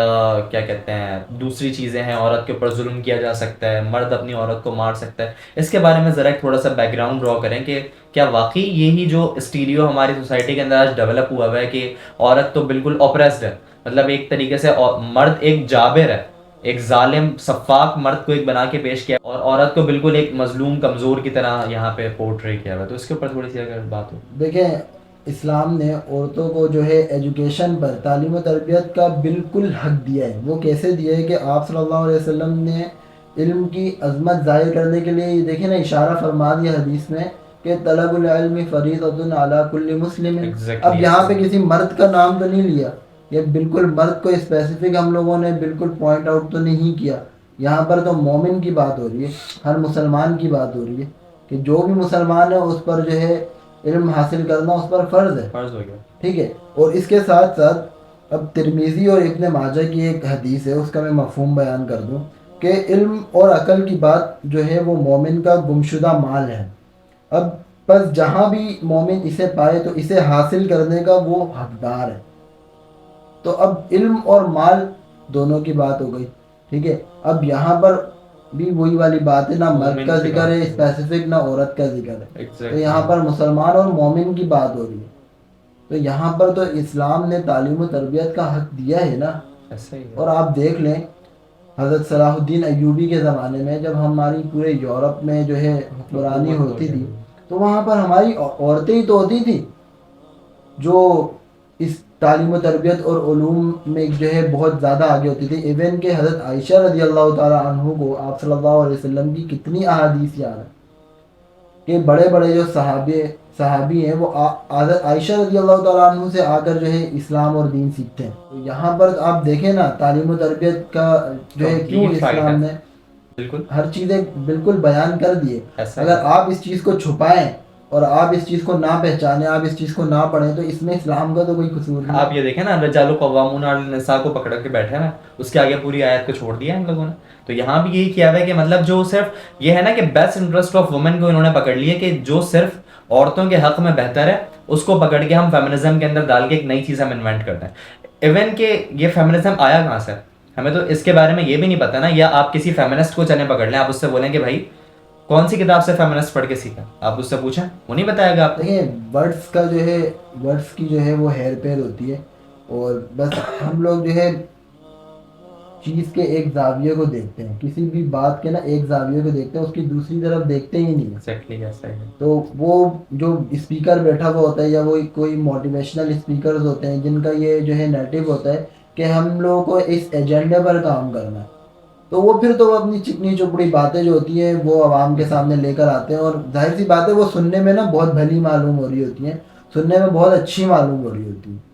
کیا کہتے ہیں دوسری چیزیں ہیں، عورت کے اوپر ظلم کیا جا سکتا ہے، مرد اپنی عورت کو مار سکتا ہے۔ اس کے بارے میں ذرا ایک تھوڑا سا بیک گراؤنڈ ڈرا کریں کہ کیا واقعی یہی جو اسٹیریو ہماری سوسائٹی کے اندر آج ڈیولپ ہوا ہے کہ عورت تو بالکل اوپریسڈ ہے، مطلب ایک طریقے سے مرد ایک جابر ہے، ایک ظالم سفاک مرد کو ایک بنا کے پیش کیا، اور عورت کو بالکل ایک مظلوم کمزور کی طرح یہاں پہ پورٹری کیا ہوا ہے، تو اس کے اوپر تھوڑی سی اگر بات ہو۔ دیکھیں، اسلام نے عورتوں کو جو ہے ایجوکیشن پر، تعلیم و تربیت کا بالکل حق دیا ہے۔ وہ کیسے دیا ہے کہ آپ صلی اللہ علیہ وسلم نے علم کی عظمت ظاہر کرنے کے لیے یہ دیکھیں نا اشارہ فرما دیا حدیث میں کہ طلب العلم فریضۃ علی کل مسلم۔ اب یہاں پہ کسی مرد کا نام تو نہیں لیا، یہ بالکل مرد کو اسپیسیفک ہم لوگوں نے بالکل پوائنٹ آؤٹ تو نہیں کیا، یہاں پر تو مومن کی بات ہو رہی ہے، ہر مسلمان کی بات ہو رہی ہے کہ جو بھی مسلمان ہے اس پر جو ہے علم حاصل کرنا اس پر فرض ہے، فرض ہو گیا۔ ٹھیک ہے۔ اور اس کے ساتھ ساتھ اب ترمذی اور ابن ماجہ کی ایک حدیث ہے، اس کا میں مفہوم بیان کر دوں کہ علم اور عقل کی بات جو ہے وہ مومن کا گمشدہ مال ہے۔ اب بس جہاں بھی مومن اسے پائے تو اسے حاصل کرنے کا وہ حقدار ہے۔ تو اب علم اور مال دونوں کی بات ہو گئی، ٹھیک ہے۔ اب یہاں پر بھی وہی والی بات ہے، نہ مرد کا ذکر ہے اسپیسیفک، نہ عورت کا ذکر ہے، تو یہاں پر مسلمان اور مومن کی بات ہو رہی ہے۔ تو یہاں پر تو اسلام نے تعلیم و تربیت کا حق دیا ہے نا۔ اور آپ دیکھ لیں حضرت صلاح الدین ایوبی کے زمانے میں جب ہماری پورے یورپ میں جو ہے حکمرانی ہوتی تھی تو وہاں پر ہماری عورتیں ہی تو ہوتی تھیں جو اس تعلیم و تربیت اور علوم میں جو ہے بہت زیادہ آگے ہوتی تھی۔ ایون کہ حضرت عائشہ رضی اللہ تعالیٰ عنہ کو آپ صلی اللہ علیہ وسلم کی کتنی احادیث یاد ہیں کہ بڑے بڑے جو صحابی ہیں وہ حضرت عائشہ رضی اللہ تعالیٰ عنہ سے آ کر جو ہے اسلام اور دین سیکھتے ہیں۔ تو یہاں پر آپ دیکھیں نا تعلیم و تربیت کا جو ہے کیوں اسلام نے بالکل ہر چیزیں بالکل بیان کر دیے۔ اگر آپ اس چیز کو چھپائیں اور آپ اس چیز کو نہ پہچانیں، آپ اس چیز کو نہ پڑھیں تو اس میں اسلام کا تو کوئی قصور نہیں۔ آپ یہ دیکھیں نا رجال قوامون علی النساء کو پکڑ کے بیٹھے نا، اس کے آگے پوری آیت کو چھوڑ دیا ہم لوگوں نے۔ تو یہاں بھی یہی کیا ہوا ہے کہ مطلب جو صرف یہ ہے نا کہ بیسٹ انٹرسٹ آف وومن کو انہوں نے پکڑ لیا کہ جو صرف عورتوں کے حق میں بہتر ہے اس کو پکڑ کے ہم فیمنزم کے اندر ڈال کے ایک نئی چیز ہم انوینٹ کرتے ہیں۔ ایون کہ یہ فیمنزم آیا کہاں سے، ہمیں تو اس کے بارے میں یہ بھی نہیں پتا نا، یا آپ کسی فیمنسٹ کو چلیں پکڑ لیں، آپ اس سے بولیں کہ بھائی کون سی کتاب سے فیمنسٹ پڑھ کے سیکھا، آپ اس سے پوچھیں، وہ نہیں بتائے گا آپ کو۔ دیکھیں ورڈس کا جو ہے ورڈس کی جو ہے وہ ہیر پیر ہوتی ہے، اور بس ہم لوگ جو ہے چیز کے ایک زاویے کو دیکھتے ہیں، کسی بھی بات کے نا ایک زاویے کو دیکھتے ہیں، اس کی دوسری طرف دیکھتے ہی نہیں ہیں۔ تو وہ جو اسپیکر بیٹھا ہوا ہوتا ہے یا وہ کوئی موٹیویشنل اسپیکرز ہوتے ہیں جن کا یہ جو ہے نیٹو ہوتا ہے کہ ہم لوگوں کو اس ایجنڈے پر کام کرنا ہے، تو وہ پھر تو وہ اپنی چکنی چپڑی باتیں جو ہوتی ہیں وہ عوام کے سامنے لے کر آتے ہیں، اور ظاہر سی بات ہے وہ سننے میں نا بہت بھلی معلوم ہو رہی ہوتی ہیں، سننے میں بہت اچھی معلوم ہو رہی ہوتی ہیں۔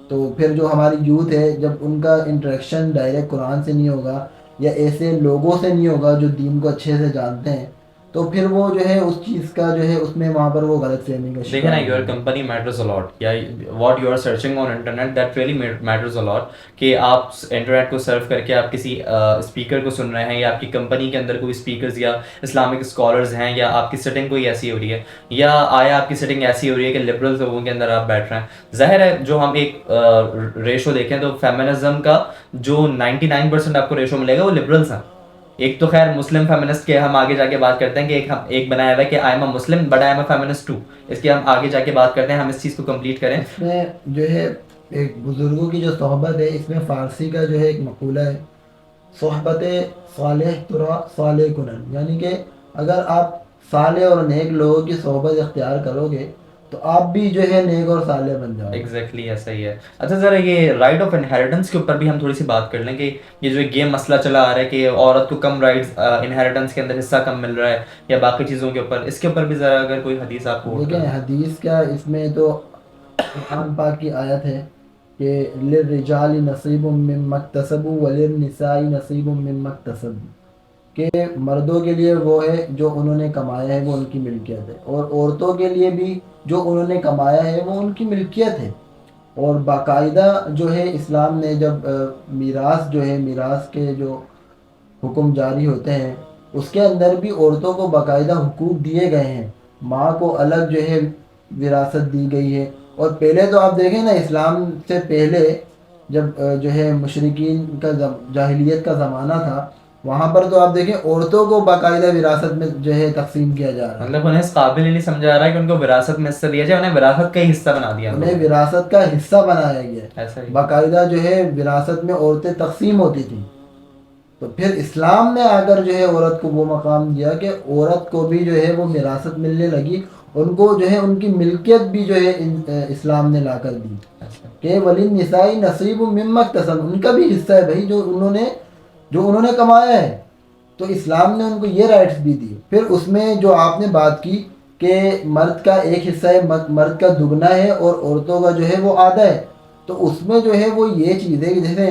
تو پھر جو ہماری یوتھ ہے جب ان کا انٹریکشن ڈائریکٹ قرآن سے نہیں ہوگا یا ایسے لوگوں سے نہیں ہوگا جو دین کو اچھے سے جانتے ہیں، تو پھر وہ جو ہے اس چیز کا جو ہے اس میں وہاں پر وہ غلط فہمی کا دیکھیں نا یور کمپنی میٹرز الاٹ، یا what you are searching on internet that really matters a lot, کہ آپ انٹرنیٹ کو سرف کر کے آپ کسی اسپیکر کو سن رہے ہیں، یا آپ کی کمپنی کے اندر کوئی اسپیکرز یا اسلامک اسکالرز ہیں، یا آپ کی سیٹنگ کوئی ایسی ہو رہی ہے، یا آیا آپ کی سیٹنگ ایسی ہو رہی ہے کہ لبرل لوگوں کے اندر آپ بیٹھ رہے ہیں۔ ظاہر ہے جو ہم ایک ریشو دیکھیں تو فیمنزم کا جو 99% آپ کو ریشو ملے گا وہ لبرلس ہیں۔ ایک تو خیر مسلم فیمنسٹ کے ہم آگے جا کے بات کرتے ہیں کہ ایک بنایا ہوا ہے کہ I am a Muslim but I am a feminist too, اس کی ہم آگے جا کے بات کرتے ہیں، ہم اس چیز کو کمپلیٹ کریں۔ اس میں جو ہے ایک بزرگوں کی جو صحبت ہے، اس میں فارسی کا جو ہے ایک مقولہ ہے، صحبت صالح ترا صالح کنن، یعنی کہ اگر آپ صالح اور نیک لوگوں کی صحبت اختیار کرو گے تو آپ بھی جو ہے نیک اور صالح بن جاؤ گے۔ ایگزیکٹلی ایسا ہی ہے۔ اچھا ذرا یہ رائٹ آف انہیریٹنس کے اوپر بھی ہم تھوڑی سی بات کر لیں کہ یہ جو گیم مسئلہ چلا آ رہا ہے کہ عورت کو کم رائٹس انہیریٹنس کے اندر حصہ کم مل رہا ہے یا باقی چیزوں کے اوپر، اس کے اوپر بھی ذرا اگر کوئی حدیث آپ کو دیکھیں حدیث کیا، اس میں تو قرآن پاک کی آیت ہے کہ للرجال نصیب مما اکتسبوا وللنساء نصیب مما اکتسبوا، کہ مردوں کے لیے وہ ہے جو انہوں نے کمایا ہے وہ ان کی ملکیت ہے، اور عورتوں کے لیے بھی جو انہوں نے کمایا ہے وہ ان کی ملکیت ہے۔ اور باقاعدہ جو ہے اسلام نے جب میراث جو ہے، میراث کے جو حکم جاری ہوتے ہیں اس کے اندر بھی عورتوں کو باقاعدہ حقوق دیے گئے ہیں، ماں کو الگ جو ہے وراثت دی گئی ہے۔ اور پہلے تو آپ دیکھیں نا، اسلام سے پہلے جب جو ہے مشرکین کا جاہلیت کا زمانہ تھا، وہاں پر تو آپ دیکھیں عورتوں کو باقاعدہ وراثت میں جو ہے تقسیم کیا جا رہا ہے، مطلب انہیں اس قابل ہی نہیں سمجھا جا رہا ہے کہ ان کو وراثت میں حصہ دیا جائے، انہیں وراثت کا ہی حصہ بنا دیا ہم انہیں لوگوں نے۔ وراثت کا حصہ بنایا گیا ہے۔ ایسا ہی باقاعدہ جو ہے وراثت میں عورتیں تقسیم ہوتی تھیں، تو پھر اسلام نے آ کر جو ہے عورت کو وہ مقام دیا کہ عورت کو بھی جو ہے وہ وراثت ملنے لگی، ان کو جو ہے ان کی ملکیت بھی جو ہے اسلام نے لا کر دی ایسا۔ کہ وللنساء نصیب مما اکتسب، ان کا بھی حصہ ہے بھائی جو انہوں نے کمایا ہے، تو اسلام نے ان کو یہ رائٹس بھی دی۔ پھر اس میں جو آپ نے بات کی کہ مرد کا ایک حصہ ہے، مرد کا دگنا ہے اور عورتوں کا جو ہے وہ آدھا ہے، تو اس میں جو ہے وہ یہ چیز ہے کہ جیسے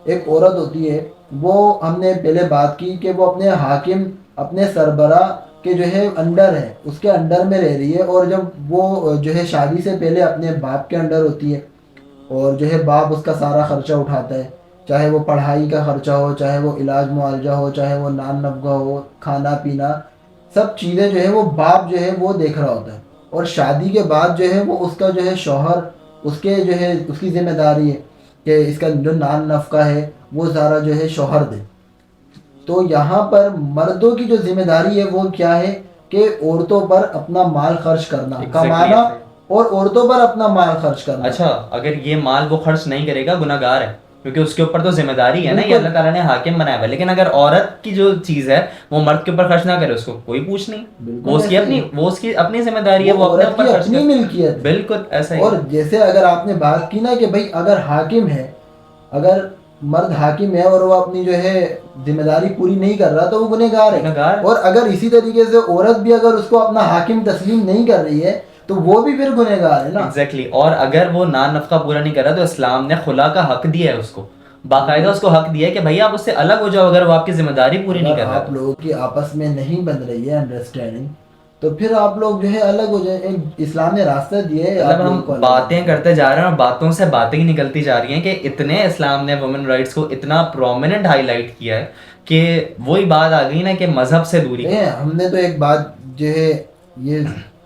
ایک عورت ہوتی ہے، وہ ہم نے پہلے بات کی کہ وہ اپنے حاکم، اپنے سربراہ کے جو ہے انڈر ہے، اس کے انڈر میں رہ رہی ہے، اور جب وہ جو ہے شادی سے پہلے اپنے باپ کے انڈر ہوتی ہے، اور جو ہے باپ اس کا سارا خرچہ اٹھاتا ہے، چاہے وہ پڑھائی کا خرچہ ہو، چاہے وہ علاج معالجہ ہو، چاہے وہ نان نفقہ ہو، کھانا پینا، سب چیزیں جو ہے وہ باپ جو ہے وہ دیکھ رہا ہوتا ہے۔ اور شادی کے بعد جو ہے وہ اس کا جو ہے شوہر، اس کے جو ہے اس کی ذمہ داری ہے کہ اس کا جو نان نفقہ ہے وہ سارا جو ہے شوہر دے۔ تو یہاں پر مردوں کی جو ذمہ داری ہے وہ کیا ہے کہ عورتوں پر اپنا مال خرچ کرنا، کمانا اور عورتوں پر اپنا مال خرچ کرنا۔ اچھا، اگر یہ مال وہ خرچ نہیں کرے گا گناہ گار ہے، کیونکہ اس کے اوپر تو ذمہ داری ہے نا، یہ اللہ تعالیٰ نے حاکم بنایا ہوا ہے۔ لیکن اگر عورت کی جو چیز ہے وہ مرد کے اوپر خرچ نہ کرے، اس کو کوئی پوچھ نہیں، وہ اس کی اپنی ذمہ داری ہے، وہ اپنے اوپر خرچ اپنی کرے، ملکیت۔ بالکل ایسا ہی۔ اور جیسے اگر آپ نے بات کی نا کہ بھائی اگر حاکم ہے، اگر مرد حاکم ہے اور وہ اپنی جو ہے ذمہ داری پوری نہیں کر رہا تو وہ گنہگار ہے، اور اگر اسی طریقے سے عورت بھی اگر اس کو اپنا حاکم تسلیم نہیں کر رہی ہے تو وہ بھی پھر گنہگار ہے نا۔ ایگزیکٹلی۔ اور اگر وہ نان نفقہ پورا نہیں کر رہا تو اسلام نے خلا کا حق دیا ہے، اس کو باقاعدہ اس کو حق دیا ہے کہ بھائی آپ اس سے الگ ہو جاؤ اگر وہ آپ کی ذمہ داری پوری نہیں کر رہا۔ آپ لوگوں کی آپس میں نہیں بن رہی ہے انڈرسٹینڈنگ، تو پھر آپ لوگ جو ہے الگ ہو جائیں۔ ایک اسلام نے راستہ دیا ہے۔ مطلب ہم باتیں کرتے جا رہے ہیں اور باتوں سے باتیں ہی نکلتی جا رہی ہیں کہ اتنے اسلام نے وومن رائٹس کو اتنا پرومیننٹ ہائی لائٹ کیا ہے کہ وہی بات آ گئی نا کہ مذہب سے دوری۔ ہم نے تو ایک بات جو ہے یہ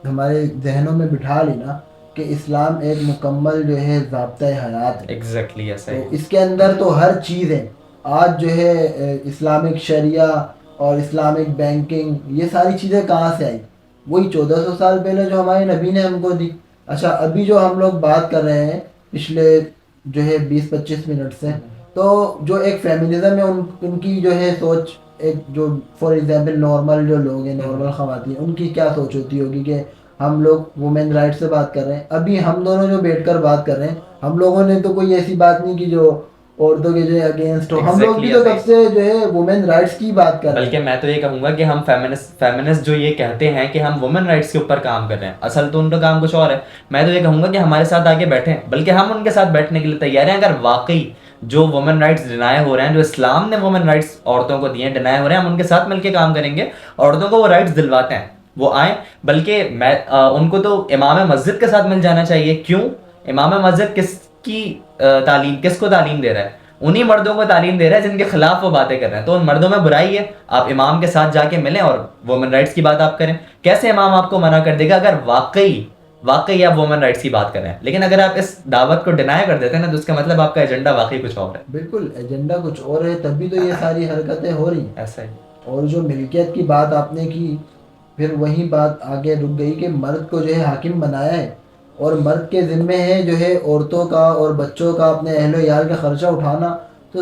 ہمارے ذہنوں میں بٹھا لی نا کہ اسلام ایک مکمل جو ہے ضابطۂ حیات ہے۔ ایگزیکٹلی ایسا تو ہی۔ اس کے اندر تو ہر چیز ہے۔ آج جو ہے اسلامک شریعہ اور اسلامک بینکنگ، یہ ساری چیزیں کہاں سے آئی؟ وہی 1400 سال پہلے جو ہمارے نبی نے ہم کو دی۔ اچھا، ابھی جو ہم لوگ بات کر رہے ہیں پچھلے جو ہے 20-25 منٹ سے، تو جو ایک فیمنزم ہے ان کی جو ہے سوچ، ایک جو فار ایگزامپل نارمل جو لوگ ہیں، نارمل خواتین، ان کی کیا سوچ ہوتی ہوگی کہ ہم لوگ وومن رائٹ سے بات کر رہے ہیں۔ ابھی ہم دونوں جو بیٹھ کر بات کر رہے ہیں، ہم لوگوں نے تو کوئی ایسی بات نہیں کی جو عورتوں کے جو ہے اگینسٹ ہو۔ ہم لوگ بھی تو کب سے جو ہے وومن رائٹس کی بات کر رہے ہیں۔ بلکہ میں تو یہ کہوں گا کہ ہم فیمنسٹ جو یہ کہتے ہیں کہ ہم وومن رائٹس کے اوپر کام کر رہے ہیں، اصل تو ان کا کام کچھ اور ہے۔ میں تو یہ کہوں گا کہ ہمارے ساتھ آگے بیٹھیں، بلکہ ہم ان کے ساتھ بیٹھنے کے لیے تیار ہیں۔ اگر واقعی جو وومن رائٹس ڈینائی ہو رہے ہیں، جو اسلام نے وومن رائٹس عورتوں کو دیے ہیں، ڈینائی ہو رہے ہیں، ہم ان کے ساتھ مل کے کام کریں گے، عورتوں کو وہ رائٹس دلواتے ہیں، وہ آئیں۔ بلکہ میں ان کو تو امام مسجد کے ساتھ مل جانا چاہیے۔ کیوں؟ امام مسجد کس کی تعلیم، کس کو تعلیم دے رہا ہے؟ انہی مردوں کو تعلیم دے رہا ہے جن کے خلاف وہ باتیں کر رہے ہیں۔ تو ان مردوں میں برائی ہے، آپ امام کے ساتھ جا کے ملیں اور وومن رائٹس کی بات آپ کریں۔ کیسے امام آپ کو منع کر دے گا اگر واقعی آپ وومن رائٹس کی بات کر رہے ہیں؟ لیکن اگر آپ اس دعوت کو ڈینائی کر دیتے ہیں نا، تو اس کا مطلب آپ کا ایجنڈا واقعی کچھ اور ہے۔ بالکل ایجنڈا کچھ اور ہے، تبھی تو یہ ساری حرکتیں ہو رہی ہیں۔ ایسا ہی۔ اور جو ملکیت کی بات آپ نے کی، پھر وہی بات آگے رک گئی کہ مرد کو جو ہے حاکم بنایا ہے، اور مرد کے ذمے ہے جو ہے عورتوں کا اور بچوں کا، اپنے اہل و عیال کا خرچہ اٹھانا۔ تو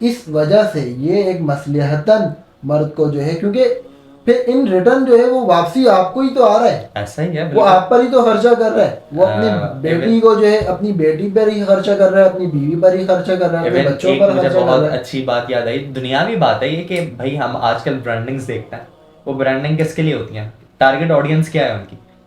اس وجہ سے یہ ایک مصلحتاً مرد کو جو ہے، کیونکہ پھر ان ریٹرن جو ہے وہ واپسی آپ کو ہی تو آ رہا ہے، ایسا ہی ہے، وہ آپ پر ہی تو خرچہ کر رہا ہے، وہ اپنی بیٹی کو جو ہے اپنی بیٹی پر ہی خرچہ کر رہا ہے، اپنی بیوی پر ہی خرچہ کر رہا ہے، اپنے بچوں پر خرچہ کر رہا ہے۔ بہت اچھی بات یاد آئی، دنیاوی بات ہے یہ کہ بھائی ہم آج کل برانڈنگز دیکھتے ہیں، وہ برانڈنگ کس کے لیے ہوتی ہیں؟ ٹارگیٹ آڈینس کیا ہے ان کی؟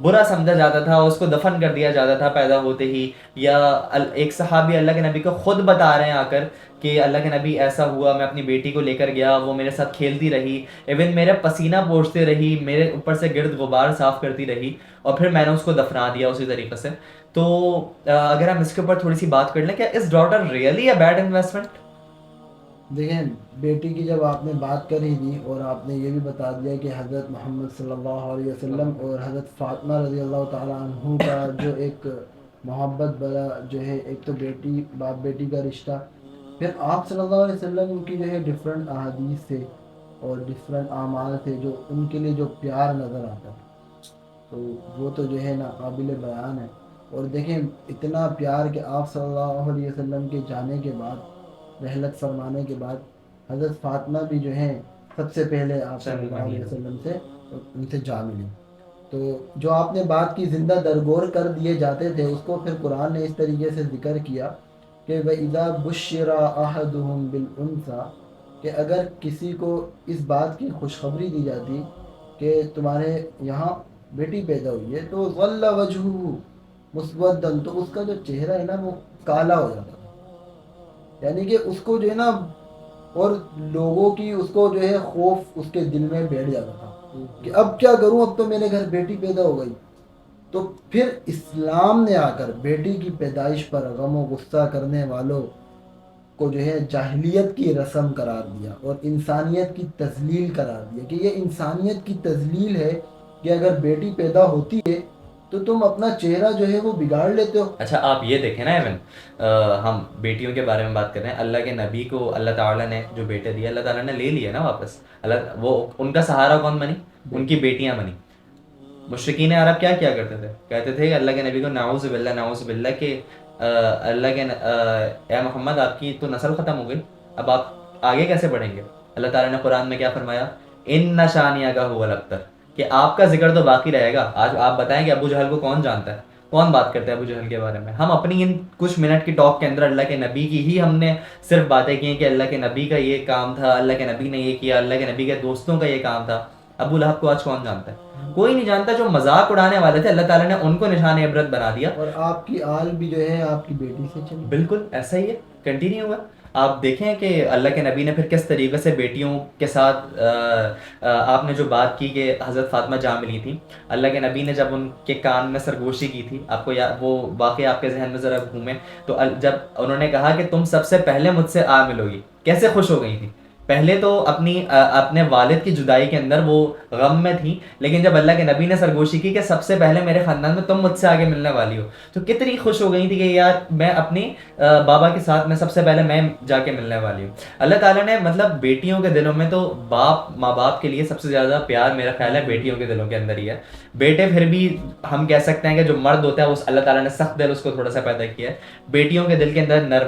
برا سمجھا جاتا تھا، اس کو دفن کر دیا جاتا تھا پیدا ہوتے ہی. یا ایک صحابی اللہ کے نبی کو خود بتا رہے ہیں آ کر کہ اللہ کے نبی ایسا ہوا، میں اپنی بیٹی کو لے کر گیا، وہ میرے ساتھ کھیلتی رہی، ایون میرا پسینہ پوچھتے رہی، میرے اوپر سے گرد غبار صاف کرتی رہی، اور پھر میں نے اس کو دفنا دیا اسی طریقے سے. تو اگر ہم اس کے اوپر تھوڑی سی بات کر لیں، کیا is daughter really a bad investment? دیکھیں بیٹی کی جب آپ نے بات کر ہی دی اور آپ نے یہ بھی بتا دیا کہ حضرت محمد صلی اللہ علیہ وسلم اور حضرت فاطمہ رضی اللہ تعالیٰ عنہ کا جو ایک محبت بڑا جو ہے، ایک تو بیٹی باپ بیٹی کا رشتہ، پھر آپ صلی اللہ علیہ وسلم کی جو ہے ڈفرینٹ احادیث تھے اور ڈفرینٹ اعمال تھے جو ان کے لیے جو پیار نظر آتا تھا، تو وہ تو جو ہے نا قابل بیان ہے. اور دیکھیں اتنا پیار کہ آپ صلی اللہ علیہ وسلم کے جانے کے بعد، رحلت فرمانے کے بعد، حضرت فاطمہ بھی جو ہیں سب سے پہلے آپ صلی اللہ علیہ وسلم سے ان سے جا ملی. تو جو آپ نے بات کی زندہ درگور کر دیے جاتے تھے، اس کو پھر قرآن نے اس طریقے سے ذکر کیا کہ وَإِذَا بُشِّرَ أَحَدُهُمْ بِالْأُنثَىٰ، کہ اگر کسی کو اس بات کی خوشخبری دی جاتی کہ تمہارے یہاں بیٹی پیدا ہوئی ہے، تو ظل وجهه مسودًا، تو اس کا جو چہرہ ہے نا وہ کالا ہو جاتا تھا، یعنی کہ اس کو جو ہے نا، اور لوگوں کی اس کو جو ہے خوف اس کے دل میں بیٹھ جاتا تھا کہ اب کیا کروں، اب تو میرے گھر بیٹی پیدا ہو گئی. تو پھر اسلام نے آ کر بیٹی کی پیدائش پر غم و غصہ کرنے والوں کو جو ہے جاہلیت کی رسم قرار دیا اور انسانیت کی تذلیل قرار دیا کہ یہ انسانیت کی تذلیل ہے کہ اگر بیٹی پیدا ہوتی ہے تو تم اپنا چہرہ جو ہے وہ بگاڑ لیتے ہو. اچھا آپ یہ دیکھیں نا ایون، ہم بیٹیوں کے بارے میں بات کر رہے ہیں، اللہ کے نبی کو اللہ تعالیٰ نے جو بیٹے دیے اللہ تعالیٰ نے لے لیے نا واپس. اللہ وہ ان کا سہارا کون بنی؟ ان کی بیٹیاں بنی. مشرکین عرب کیا کیا کرتے تھے؟ کہتے تھے کہ اللہ کے نبی کو نعوذ باللہ کہ اللہ کے اے محمد آپ کی تو نسل ختم ہو گئی، اب آپ آگے کیسے بڑھیں گے؟ اللہ تعالیٰ نے قرآن میں کیا فرمایا؟ ان شانیہ کا هو الابتر، کہ آپ کا ذکر تو باقی رہے گا. آج آپ بتائیں کہ ابو جہل کو کون جانتا ہے؟ کون بات کرتا ہے ابو جہل کے بارے میں؟ ہم اپنی ان کچھ منٹ کی ٹاک کے اندر اللہ کے نبی کی ہی ہم نے صرف باتیں کی ہیں کہ اللہ کے نبی کا یہ کام تھا، اللہ کے نبی نے یہ کیا، اللہ کے نبی کے دوستوں کا یہ کام تھا. ابو لہب کو آج کون جانتا ہے؟ کوئی نہیں جانتا. جو مذاق اڑانے والے تھے اللہ تعالیٰ نے ان کو نشان عبرت بنا دیا. اور آپ کی آل بھی جو ہے آپ کی بیٹی سے چلی. بالکل ایسا ہی ہے، کنٹینیو ہوا. آپ دیکھیں کہ اللہ کے نبی نے پھر کس طریقے سے بیٹیوں کے ساتھ آپ نے جو بات کی کہ حضرت فاطمہ جا ملی تھی، اللہ کے نبی نے جب ان کے کان میں سرگوشی کی تھی، آپ کو وہ واقعہ آپ کے ذہن میں ذرا گھومے تو جب انہوں نے کہا کہ تم سب سے پہلے مجھ سے آ ملو گی، کیسے خوش ہو گئی تھی. پہلے تو اپنے والد کی جدائی کے اندر وہ غم میں تھی، لیکن جب اللہ کے نبی نے سرگوشی کی کہ سب سے پہلے میرے خاندان میں تم مجھ سے آگے ملنے والی ہو، تو کتنی خوش ہو گئی تھی کہ یار میں اپنی بابا کے ساتھ میں سب سے پہلے میں جا کے ملنے والی ہوں. اللہ تعالیٰ نے مطلب بیٹیوں کے دلوں میں تو ماں باپ کے لیے سب سے زیادہ پیار میرا خیال ہے بیٹیوں کے دلوں کے اندر ہی ہے. بیٹے پھر بھی ہم کہہ سکتے ہیں کہ جو مرد ہوتا ہے وہ اللہ تعالیٰ نے سخت دل اس کو تھوڑا سا پیدا کیا ہے. بیٹیوں کے دل کے اندر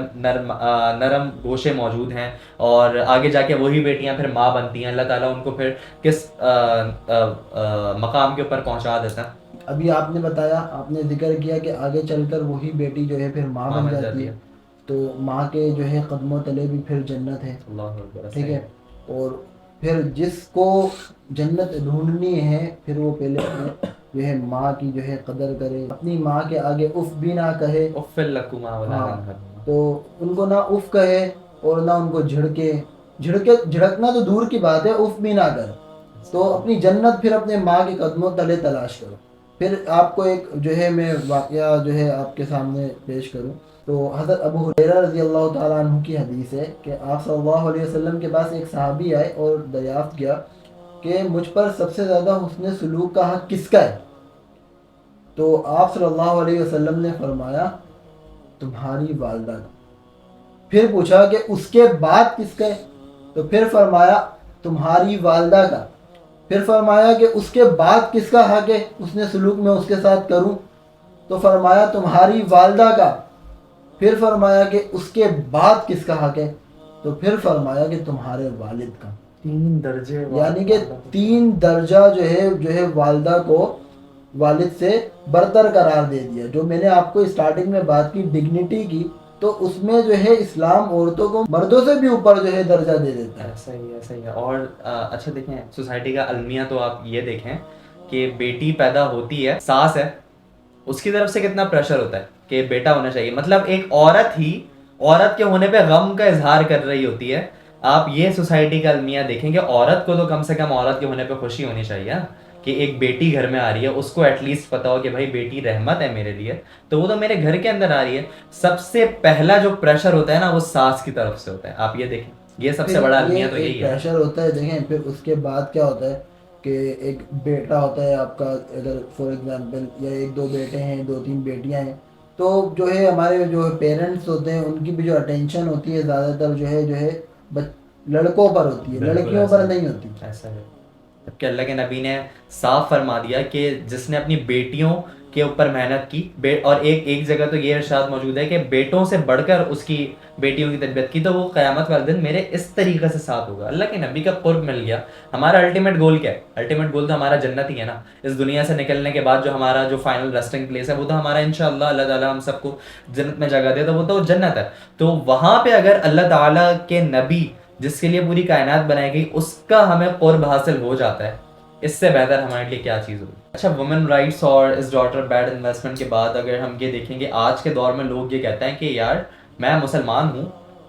نرم گوشے موجود ہیں، اور آگے جا کے وہی بیٹیاں پھر ماں بنتی ہیں. اللہ تعالیٰ ان کو پھر کس مقام کے اوپر پہنچا دیتا ہے. ابھی آپ نے بتایا، آپ نے ذکر کیا کہ آگے چل کر وہی بیٹی جو ہے پھر ماں بن جاتی ہے، تو ماں کے جو ہے قدموں تلے بھی پھر جنت ہے. ٹھیک ہے. اور پھر جس کو جنت ڈھونڈنی ہے پھر وہ پہلے اپنے جو ہے ماں کی جو ہے قدر کرے، اپنی ماں کے آگے اف بھی نہ کہے. تو ان کو نہ اف کہے اور نہ ان کو جھڑکنا تو دور کی بات ہے، اف بھی نہ کرے. تو اپنی جنت پھر اپنے ماں کے قدموں تلے تلاش کرو. پھر آپ کو ایک جو ہے میں واقعہ جو ہے آپ کے سامنے پیش کروں. تو حضرت ابو ہریرہ رضی اللہ تعالیٰ عنہ کی حدیث ہے کہ آپ صلی اللہ علیہ وسلم کے پاس ایک صحابی آئے اور دریافت کیا کہ مجھ پر سب سے زیادہ حسن سلوک کا حق کس کا ہے؟ تو آپ صلی اللہ علیہ وسلم نے فرمایا تمہاری والدہ کا. پھر پوچھا کہ اس کے بعد کس کا ہے؟ تو پھر فرمایا تمہاری والدہ کا. پھر فرمایا کہ اس کے بعد کس کا حق ہے اس نے سلوک میں اس کے ساتھ کروں؟ تو فرمایا تمہاری والدہ کا. پھر فرمایا کہ اس کے بعد کس کا حق ہے؟ تو پھر فرمایا کہ تمہارے والد کا. 3 درجے، یعنی کہ 3 درجہ جو ہے والدہ کو والد سے برتر قرار دے دیا. جو میں نے آپ کو اسٹارٹنگ میں بات کی ڈگنیٹی کی، تو اس میں جو ہے اسلام عورتوں کو مردوں سے بھی اوپر جو ہے درجہ دے دیتا ہے. ایسا ہی ہے. اور اچھا دیکھیں سوسائٹی کا المیہ تو آپ یہ دیکھیں کہ بیٹی پیدا ہوتی ہے, ساس ہے, اس کی طرف سے کتنا پریشر ہوتا ہے کہ بیٹا ہونا چاہیے. مطلب ایک عورت ہی عورت کے ہونے پہ غم کا اظہار کر رہی ہوتی ہے. آپ یہ سوسائٹی کا المیہ دیکھیں کہ عورت کو تو کم سے کم عورت کے ہونے پہ خوشی ہونی چاہیے کہ ایک بیٹی گھر میں آ رہی ہے, اس کو ایٹ لیسٹ پتا ہو کہ بھائی بیٹی رحمت ہے میرے لیے, تو وہ تو میرے گھر کے اندر آ رہی ہے. سب سے پہلا جو پریشر ہوتا ہے نا وہ ساس کی طرف سے ہوتا ہے. آپ یہ دیکھیں, یہ سب سے بڑا المیہ تو یہی ہے. پریشر ہوتا ہے. دیکھیں پھر اس کے بعد کیا ہوتا ہے کہ ایک بیٹا ہوتا ہے آپ کا, اگر فار ایگزامپل یا ایک دو بیٹے ہیں, دو تین بیٹیاں ہیں, تو جو ہے ہمارے جو پیرنٹس ہوتے ہیں ان کی بھی جو اٹینشن ہوتی ہے زیادہ تر جو ہے لڑکوں پر ہوتی ہے, لڑکیوں پر نہیں ہوتی. ایسا ہے, جبکہ اللہ کے نبی نے صاف فرما دیا کہ جس نے اپنی بیٹیوں کے اوپر محنت کی, اور ایک جگہ تو یہ ارشاد موجود ہے کہ بیٹوں سے بڑھ کر اس کی بیٹیوں کی تربیت کی, تو وہ قیامت والے دن میرے اس طریقے سے ساتھ ہوگا. اللہ کے نبی کا قرب مل گیا. ہمارا الٹیمیٹ گول کیا ہے؟ الٹیمیٹ گول تو ہمارا جنت ہی ہے نا. اس دنیا سے نکلنے کے بعد جو ہمارا جو فائنل ریسٹنگ پلیس ہے وہ تو ہمارا انشاءاللہ اللہ تعالیٰ ہم سب کو جنت میں جگہ دے, تو وہ تو جنت ہے. تو وہاں پہ اگر اللہ تعالیٰ کے نبی جس کے لیے پوری کائنات بنائی گئی اس کا ہمیں قرب حاصل ہو جاتا ہے, اس سے بہتر ہمارے لیے کیا چیز ہوگی. اچھا, وومن رائٹس اور اس ڈاٹر بیڈ انویسٹمنٹ کے بعد اگر ہم یہ دیکھیں گے آج کے دور میں لوگ یہ کہتے ہیں کہ یار میں مسلمان ہوں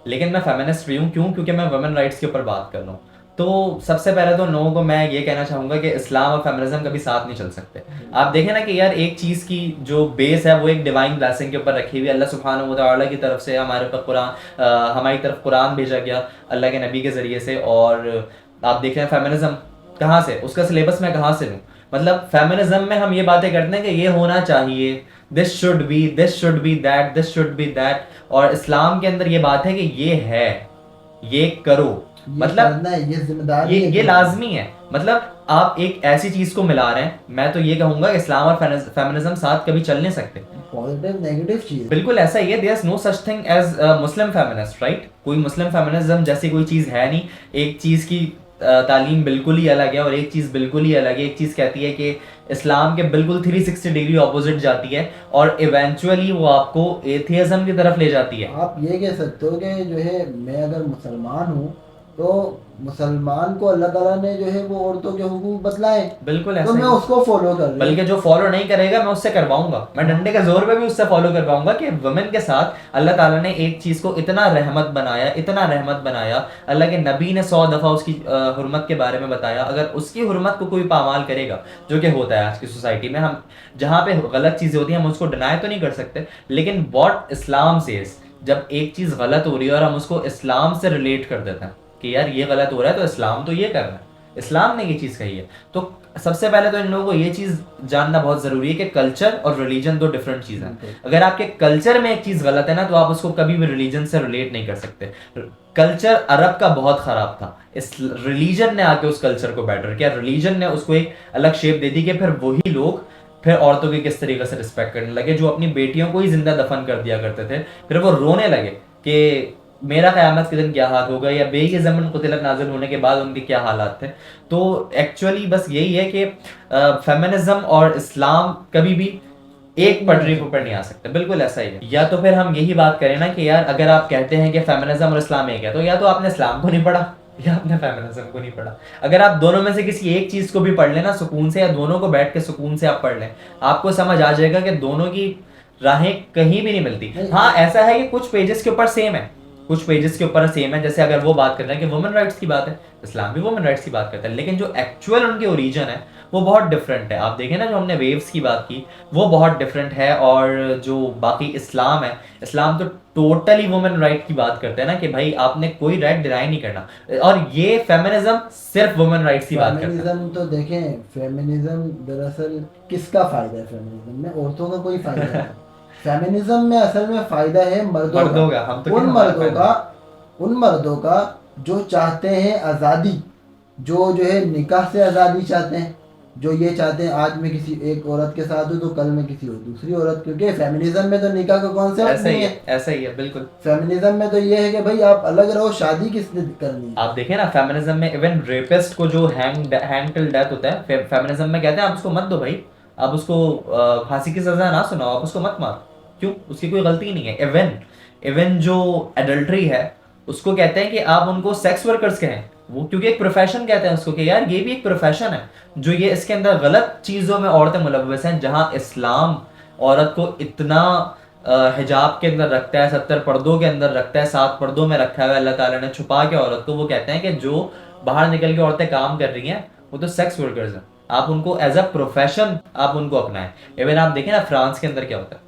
لیکن میں فیمنسٹ بھی ہوں. کیونکہ میں وومن رائٹس کے اوپر بات کر رہا ہوں. تو سب سے پہلے تو لوگوں کو میں یہ کہنا چاہوں گا کہ اسلام اور فیمنزم کبھی ساتھ نہیں چل سکتے. آپ دیکھیں نا کہ یار ایک چیز کی جو بیس ہے وہ ایک ڈیوائن بلیسنگ کے اوپر رکھی ہوئی. اللہ سبحانہ و تعالیٰ کی طرف سے ہمارے اوپر ہماری طرف قرآن بھیجا گیا اللہ کے نبی کے ذریعے سے. اور آپ دیکھ رہے ہیں فیمنزم کہاں سے, اس کا سلیبس میں کہاں سے لوں. مطلب فیمنزم میں ہم یہ باتیں کرتے ہیں کہ یہ ہونا چاہیے, this should be that, this should be that. اور اسلام کے اندر یہ بات ہے کہ یہ ہے, یہ کرو, مطلب یہ لازمی ہے. مطلب آپ ایک ایسی چیز کو ملا رہے ہیں. میں تو یہ کہوں گا کہ اسلام اور فیمنزم ساتھ کبھی چل نہیں سکتے. پازیٹیو نیگیٹو چیز بالکل ایسا ہی ہے. There is no such thing as Muslim feminist, right. کوئی مسلم فیمنزم جیسی کوئی چیز ہے نہیں. ایک چیز کی تعلیم بالکل ہی الگ ہے اور ایک چیز بالکل ہی الگ ہے. ایک چیز کہتی ہے کہ اسلام کے بالکل 360 ڈگری اپوزٹ جاتی ہے اور ایونچولی وہ آپ کو ایتھیزم کی طرف لے جاتی ہے. آپ یہ کہہ سکتے ہو کہ جو ہے میں اگر مسلمان ہوں تو مسلمان کو اللہ تعالیٰ نے جو ہے وہ عورتوں کے حقوق بتلائے, بالکل تو میں اس کو فالو کر رہا ہوں. بلکہ جو فالو نہیں کرے گا میں اس سے کرواؤں گا, میں ڈنڈے کے زور پہ بھی اس سے فالو کرواؤں گا کہ وومن کے ساتھ اللہ تعالیٰ نے ایک چیز کو اتنا رحمت بنایا, اتنا رحمت بنایا. اللہ کے نبی نے 100 دفعہ اس کی حرمت کے بارے میں بتایا. اگر اس کی حرمت کو کوئی پامال کرے گا, جو کہ ہوتا ہے آج کی سوسائٹی میں, ہم جہاں پہ غلط چیزیں ہوتی ہیں ہم اس کو ڈینائی تو نہیں کر سکتے, لیکن واٹ اسلام سیز, جب ایک چیز غلط ہو رہی ہے اور ہم اس کو اسلام سے ریلیٹ کر دیتے ہیں کہ یار یہ غلط ہو رہا ہے تو اسلام تو یہ کر رہا ہے, اسلام نے یہ چیز کہی ہے. تو سب سے پہلے تو ان لوگوں کو یہ چیز جاننا بہت ضروری ہے کہ کلچر اور ریلیجن دو ڈفرینٹ چیزیں ہیں. اگر آپ کے کلچر میں ایک چیز غلط ہے نا تو آپ اس کو کبھی بھی ریلیجن سے ریلیٹ نہیں کر سکتے. کلچر عرب کا بہت خراب تھا, اس ریلیجن نے آ کے اس کلچر کو بیٹر کیا, ریلیجن نے اس کو ایک الگ شیپ دے دی کہ پھر وہی لوگ پھر عورتوں کی کس طریقے سے رسپیکٹ کرنے لگے جو اپنی بیٹیوں کو ہی زندہ دفن کر دیا کرتے تھے. پھر وہ رونے لگے کہ میرا قیامت کے دن کیا حال ہوگا, یا بے کے زمن قتلت نازل ہونے کے بعد ان کے کیا حالات تھے. تو ایکچولی بس یہی ہے کہ فیمنزم اور اسلام کبھی بھی ایک پٹری کے اوپر نہیں آ سکتے. بالکل ایسا ہی ہے. یا تو پھر ہم یہی بات کریں نا کہ یار اگر آپ کہتے ہیں کہ فیمنزم اور اسلام ایک ہے تو یا تو آپ نے اسلام کو نہیں پڑھا یا آپ نے فیمنزم کو نہیں پڑھا. اگر آپ دونوں میں سے کسی ایک چیز کو بھی پڑھ لیں نا سکون سے, یا دونوں کو بیٹھ کے سکون سے آپ پڑھ لیں, آپ کو سمجھ آ جائے گا کہ دونوں کی راہیں کہیں بھی نہیں ملتی. ہاں ایسا ہے کہ کچھ پیجز کے اوپر سیم ہے, کچھ پیجز کے اوپر سیم ہے. جیسے اگر وہ بات کر رہے ہیں کہ وومن رائٹس کی بات ہے, اسلام بھی وومن رائٹس کی بات کرتا ہے, لیکن جو ایکچوئل ان کے اوریجن ہے وہ بہت ڈفرینٹ ہے. آپ دیکھیں نا جو ہم نے ویوز کی بات کی وہ بہت ڈفرینٹ ہے, اور جو باقی اسلام ہے, اسلام تو ٹوٹلی وومن رائٹ کی بات کرتے ہیں نا کہ بھائی آپ نے کوئی رائٹ ڈینائی نہیں کرنا, اور یہ فیمنزم صرف وومن رائٹس کی بات کرتا ہے. فیمنزم تو دیکھیں, فیمنزم دراصل کس کا فائدہ ہے؟ فیمنزم میں عورتوں کا کوئی فائدہ نہیں. فیمنزم میں اصل میں فائدہ ہے مردوں کا, ان مردوں کا جو چاہتے ہیں آزادی, جو ہے نکاح سے آزادی چاہتے ہیں, جو یہ چاہتے ہیں آج میں کسی ایک عورت کے ساتھ ہوں تو کل میں کسی اور دوسری عورت, کیونکہ فیمنزم میں تو نکاح کا کانسیپٹ نہیں ہے. ایسا ہی ہے بالکل. فیمنزم میں تو یہ ہے کہ بھائی آپ الگ رہو, شادی کس نے کرنی ہے. آپ دیکھیں نا فیمنزم میں ایون ریپسٹ کو جو ہینگ ٹل ڈیتھ ہوتا ہے, فیمنزم میں کہتے ہیں آپ اس کو مت دو بھائی, آپ اس کو پھانسی کی سزا نہ سناؤ, آپ اس کو مت مار. کیوں؟ اس کی کوئی غلطی نہیں ہے. ایون جو ایڈلٹری ہے اس کو کہتے ہیں کہ آپ ان کو سیکس ورکرز کہیں, وہ کیونکہ ایک پروفیشن کہتے ہیں اس کو کہ یار یہ بھی ایک پروفیشن ہے جو یہ اس کے اندر غلط چیزوں میں عورتیں ملوث ہیں. جہاں اسلام عورت کو اتنا حجاب کے اندر رکھتا ہے, 70 پردوں کے اندر رکھتا ہے, 7 پردوں میں رکھا ہوا ہے اللہ تعالیٰ نے چھپا کے عورت کو. وہ کہتے ہیں کہ جو باہر نکل کے عورتیں کام کر رہی ہیں وہ تو سیکس ورکرز ہیں, آپ ان کو ایز اے پروفیشن آپ ان کو اپنائیں. ایون آپ دیکھیں نا فرانس کے اندر کیا ہوتا ہے,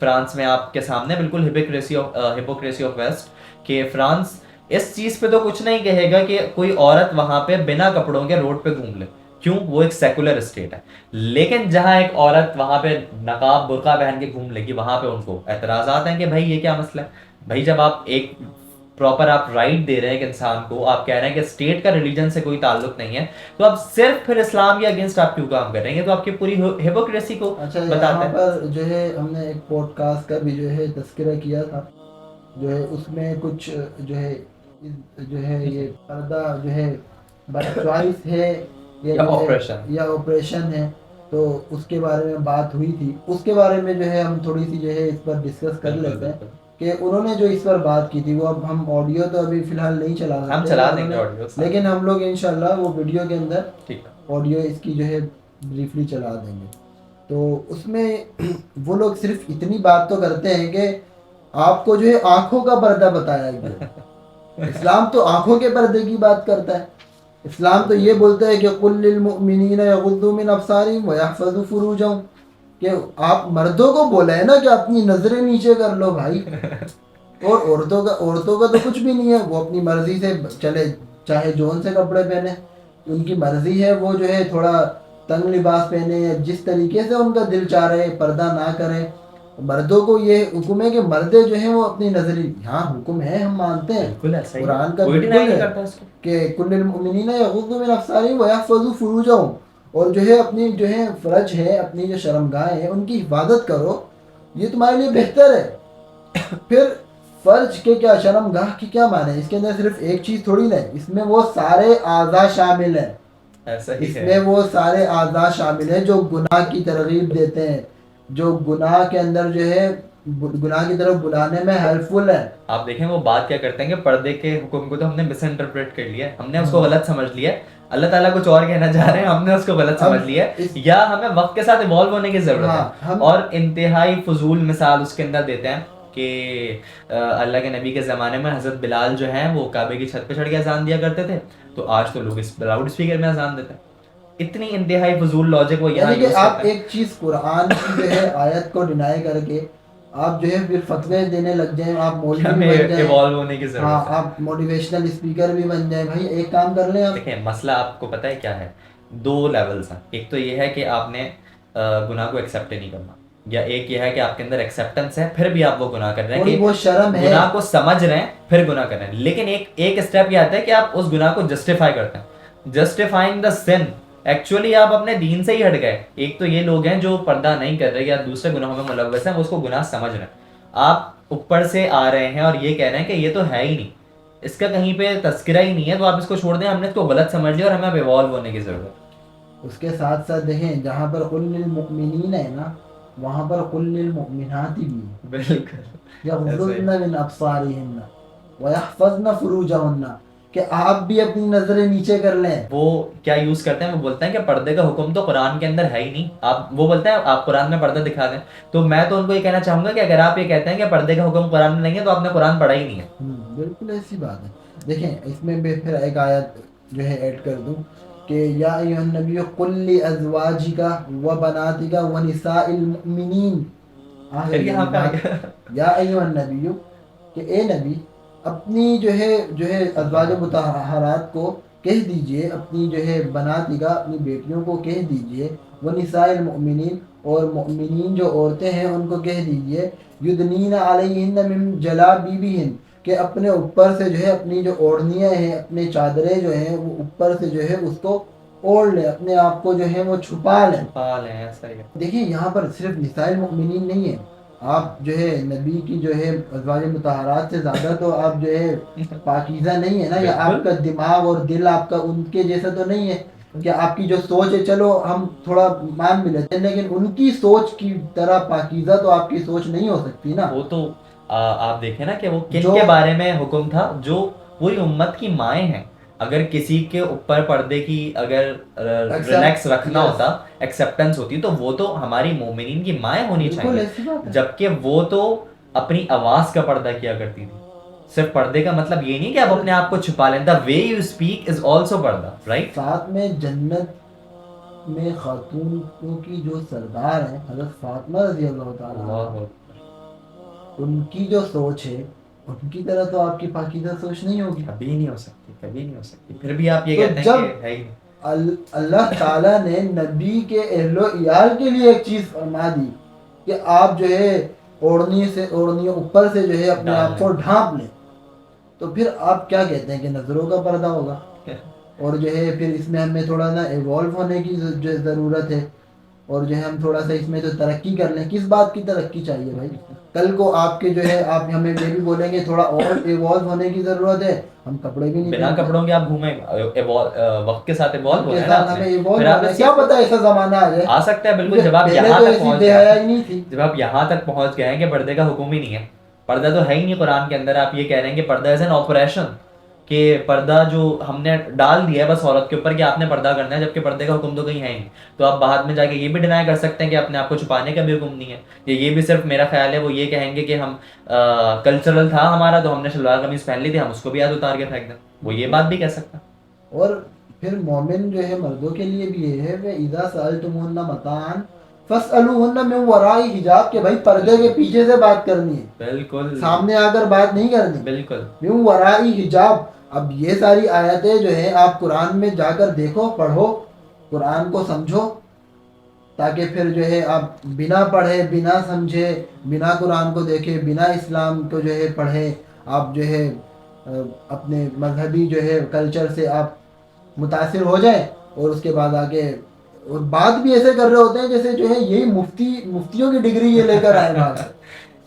فرانس میں آپ کے سامنے بالکل ہپوکریسی آف ویسٹ کہ فرانس اس چیز پہ تو کچھ نہیں کہے گا کہ کوئی عورت وہاں پہ بنا کپڑوں کے روڈ پہ گھوم لے, کیوں, وہ ایک سیکولر اسٹیٹ ہے. لیکن جہاں ایک عورت وہاں پہ نقاب برقع پہن کے گھوم لے گی وہاں پہ ان کو اعتراضات ہیں کہ بھائی یہ کیا مسئلہ ہے. بھائی جب آپ ایک پراپر آپ رائٹ دے رہے ہیں ایک انسان کو, آپ کہہ رہے ہیں کہ اسٹیٹ کا ریلیجن سے کوئی تعلق نہیں ہے, تو آپ صرف پھر اسلام کے اگینسٹ آپ کیوں کام کر رہے ہیں؟ تو آپ کی پوری ہپوکریسی کو اچھا بتاتا یہاں ہے. پر جو ہے ہم نے ایک پوڈ کاسٹ کا بھی جو ہے تذکرہ کیا تھا, جو ہے اس میں کچھ جو ہے یہ پردہ جو ہے بائی چوائس ہے یا آپریشن یا آپریشن ہے, تو اس کے بارے میں بات ہوئی تھی. اس کے بارے میں جو ہے ہم تھوڑی سی جو ہے اس پر ڈسکس کر لیتے ہیں کہ انہوں نے جو اس پر بات کی تھی وہ اب ہم آڈیو تو ابھی فی الحال نہیں چلا ہم سکتے, چلا دیں گے آڈیو, لیکن ہم لوگ انشاءاللہ وہ ویڈیو کے اندر ٹھیک آڈیو اس کی جو ہے بریفلی چلا دیں گے. تو اس میں وہ لوگ صرف اتنی بات تو کرتے ہیں کہ آپ کو جو ہے آنکھوں کا پردہ بتایا گیا. اسلام تو آنکھوں کے پردے کی بات کرتا ہے. اسلام تو یہ بولتا ہے کہ قُلْ لِلْمُؤْمِنِينَ يَغُضُّوا مِنْ أَبْصَارِهِمْ وَيَحْفَظُوا فُرُوجَهُمْ, کہ آپ مردوں کو بولا ہے نا کہ اپنی نظریں نیچے کر لو بھائی, اور عورتوں کا تو کچھ بھی نہیں ہے, وہ اپنی مرضی سے چلے, چاہے جون سے کپڑے پہنے, ان کی مرضی ہے, وہ جو ہے تھوڑا تنگ لباس پہنے یا جس طریقے سے ان کا دل چاہ رہے پردہ نہ کریں. مردوں کو یہ حکم ہے کہ مردے جو ہیں وہ اپنی نظری, ہاں حکم ہے ہم مانتے ہیں, قرآن کا بالکل ہے کہ کل المؤمنین یغضوا من ابصارہم ویحفظوا فروجہم, اور جو ہے اپنی جو ہے فرج ہے, اپنی جو شرمگاہیں ہیں ان کی حفاظت کرو, یہ تمہارے لیے بہتر ہے. پھر فرج کے کیا, شرمگاہ کی کیا معنی ہے؟ اس کے اندر صرف ایک چیز تھوڑی نہیں, اس میں وہ سارے اعضاء شامل ہیں. اس میں وہ سارے اعضاء شامل ہیں جو گناہ کی ترغیب دیتے ہیں, جو گناہ کے اندر جو ہے گناہ کی طرف بلانے میں ہیلپ فل ہے. آپ دیکھیں وہ بات کیا کرتے ہیں کہ پردے کے حکم کو تو ہم نے مس انٹرپریٹ کر لیا, ہم نے اس کو غلط سمجھ لیا, اللہ تعالیٰ کچھ اور کہنا چاہ رہے ہیں, ہم نے اس کو غلط سمجھ لیا, یا ہمیں وقت کے ساتھ ایوالو ہونے کی ضرورت ہے. اور انتہائی فضول مثال اس کے اندر دیتے ہیں کہ اللہ کے نبی کے زمانے میں حضرت بلال جو ہیں وہ کعبے کی چھت پہ چڑھ کے اذان دیا کرتے تھے, تو آج تو لوگ اس لاؤڈ اسپیکر میں اذان دیتے ہیں. اتنی انتہائی فضول لاجک وہ یہاں یوز آپ ایک چیز قرآن کی جو ہے آیت کو ڈینائی کر کے آپ جو ہے پھر فتوے دینے لگ جائیں, آپ مولوی بھی بن جائیں, ایوالو ہونے کی ضرورت ہے, ہاں آپ موٹیویشنل اسپیکر بھی بن جائیں. بھائی ایک کام کر لیں آپ. دیکھیں مسئلہ آپ کو پتہ ہے کیا ہے, 2 لیولز ہیں. ایک تو یہ ہے کہ آپ نے گناہ کو ایکسیپٹ نہیں کرنا, یا ایک یہ ہے کہ آپ کے اندر ایکسیپٹنس ہے پھر بھی آپ وہ گناہ کر رہے ہیں, کہ وہ شرم ہے, گناہ کو سمجھ رہے ہیں پھر گناہ کر رہے ہیں. لیکن ایک اسٹیپ یہ آتا ہے کہ آپ اس گناہ کو جسٹیفائی کرتے ہیں, جسٹیفائنگ دا سن. ایکچولی آپ اپنے دین سے ہی ہٹ گئے. ایک تو یہ لوگ ہیں جو پردہ نہیں کر رہے یا دوسرے گناہوں میں ملوث ہیں, وہ اس کو گناہ سمجھ رہے ہیں. آپ اوپر سے آ رہے ہیں اور یہ کہہ رہے ہیں کہ یہ تو ہے ہی نہیں, اس کا کہیں پہ تذکرہ ہی نہیں ہے, تو آپ اس کو چھوڑ دیں, ہم نے اس کو غلط سمجھ لیا اور ہمیں اب ایوالو ہونے کی ضرورت ہے. اس کے ساتھ ساتھ دیکھیں جہاں پر قل للمؤمنین ہے نا, وہاں پر قل للمؤمنات بھی ہے. بالکل یغضضن من ابصارہن ویحفظن فروجہن, کہ آپ بھی اپنی نظریں نیچے کر لیں. وہ کیا یوز کرتے ہیں, وہ بولتے ہیں کہ پردے کا حکم تو قرآن کے اندر ہے ہی نہیں. وہ بولتے ہیں آپ قرآن میں پردہ دکھا دیں. تو میں تو ان کو یہ کہنا چاہوں گا کہ اگر آپ یہ کہتے ہیں کہ پردے کا حکم قرآن میں نہیں ہے, تو آپ نے قرآن پڑھا ہی نہیں ہے. بالکل ایسی بات ہے. دیکھیں اس میں بھی پھر ایک آیت جو ہے ایڈ کر دوں کہ یا ایھا النبی قل لازواجک وبناتک ونساء المؤمنین, یا ایھا النبی, کہ اے نبی اپنی جو ہے ازواج مطہرات کو کہہ دیجئے, اپنی جو ہے بناتک اپنی بیٹیوں کو کہہ دیجئے, ونساء المؤمنین اور مؤمنین جو عورتیں ہیں ان کو کہہ دیجئے, یدنین علیہن من جلابیبہن, کہ اپنے اوپر سے جو ہے اپنی جو اوڑھنیاں ہیں, اپنے چادریں جو ہیں وہ اوپر سے جو ہے اس کو اوڑھ لیں, اپنے آپ کو جو ہے وہ چھپا لیں. دیکھیں یہاں پر صرف نساء المؤمنین نہیں ہے, آپ جو ہے نبی کی جو ہے ازواج مطہرات سے زیادہ تو آپ جو ہے پاکیزہ نہیں ہے نا, یا آپ کا دماغ اور دل آپ کا ان کے جیسا تو نہیں ہے کہ آپ کی جو سوچ ہے, چلو ہم تھوڑا مان بھی لیتے ہیں, لیکن ان کی سوچ کی طرح پاکیزہ تو آپ کی سوچ نہیں ہو سکتی نا. وہ تو آپ دیکھیں نا کہ وہ کن کے بارے میں حکم تھا, جو پوری امت کی مائیں ہیں, اگر کسی کے اوپر پردے کی اگر ریلیکس رکھنا ہوتا، ایکسیپٹنس ہوتی، تو وہ تو ہماری مومنین کی مائیں ہونی چاہیے، جبکہ وہ تو اپنی آواز کا پردہ کیا کرتی تھی. صرف پردے کا مطلب یہ نہیں کہ آپ اپنے آپ کو چھپا لیں. The way you speak is also purdah, right. ساتھ میں جنت میں خاتون کی جو سردار ہیں حضرت فاطمہ رضی اللہ تعالیٰ، ان کی جو سوچ ہے ان کی طرح تو آپ کی پاکیزہ سوچ نہیں ہوگی، کبھی نہیں ہو سکتی، کبھی نہیں ہو سکتی. پھر بھی آپ یہ کہتے ہیں کہ ہے ہی. اللہ تعالیٰ نے نبی کے اہل و عیال کے لیے ایک چیز فرما دی کہ آپ جو ہے اوڑھنی اوپر سے جو ہے اپنے آپ کو ڈھانپ لیں، تو پھر آپ کیا کہتے ہیں کہ نظروں کا پردہ ہوگا. اور جو ہے پھر اس میں ہمیں تھوڑا نا ایوالو ہونے کی ضرورت ہے، اور جو ہے ہم تھوڑا سا اس میں تو ترقی کر لیں. کس بات کی ترقی چاہیے بھائی؟ کل کو آپ کے جو ہے آپ ہمیں یہ بھی بولیں گے تھوڑا اور ایوالو ہونے کی ضرورت ہے، ہم کپڑے بھی نہیں بنا کپڑوں کے آپ گھومیں، وقت کے ساتھ ایوالو ہو رہے ہیں. کیا پتا ایسا زمانہ آ جائے، آ سکتا ہے بالکل. جب آپ یہاں تک پہنچ گئے ہیں کہ پردے کا حکم ہی نہیں ہے، پردہ تو ہے ہی نہیں قرآن کے اندر. آپ یہ کہہ رہے ہیں کہ پردہ از این آپریشن، کہ پردہ جو ہم نے ڈال دیا ہے بس عورت کے اوپر کہ آپ نے پردہ کرنا ہے، جبکہ پردے کا حکم تو کہیں ہے ہی نہیں. تو آپ بعد میں جا کے یہ بھی ڈینائی کر سکتے ہیں کہ اپنے آپ کو چھپانے کا بھی حکم نہیں ہے. یہ بھی صرف میرا خیال ہے وہ یہ کہیں گے کہ ہم کلچرل تھا ہمارا تو ہم نے شلوار قمیض پہن لی تھی، ہم اس کو بھی آج اتار کے پھینک دیں. وہ یہ بات بھی کہہ سکتا. اور پھر مومن جو ہے مردوں کے لیے بھی یہ ہے کہ اذا سألتموهن متاعا فاسألوهن من وراء حجاب، کہ بھائی پردے کے پیچھے سے بات کرنی ہے، بالکل سامنے آ کر بات نہیں کرنی. بالکل من وراء حجاب. اب یہ ساری آیتیں جو ہیں آپ قرآن میں جا کر دیکھو، پڑھو، قرآن کو سمجھو، تاکہ پھر جو ہے آپ بنا پڑھے، بنا سمجھے، بنا قرآن کو دیکھے، بنا اسلام کو جو ہے پڑھے، آپ جو ہے اپنے مذہبی جو ہے کلچر سے آپ متاثر ہو جائیں، اور اس کے بعد آگے اور بات بھی ایسے کر رہے ہوتے ہیں جیسے جو ہے یہی مفتیوں کی ڈگری یہ لے کر آئے وہاں سے.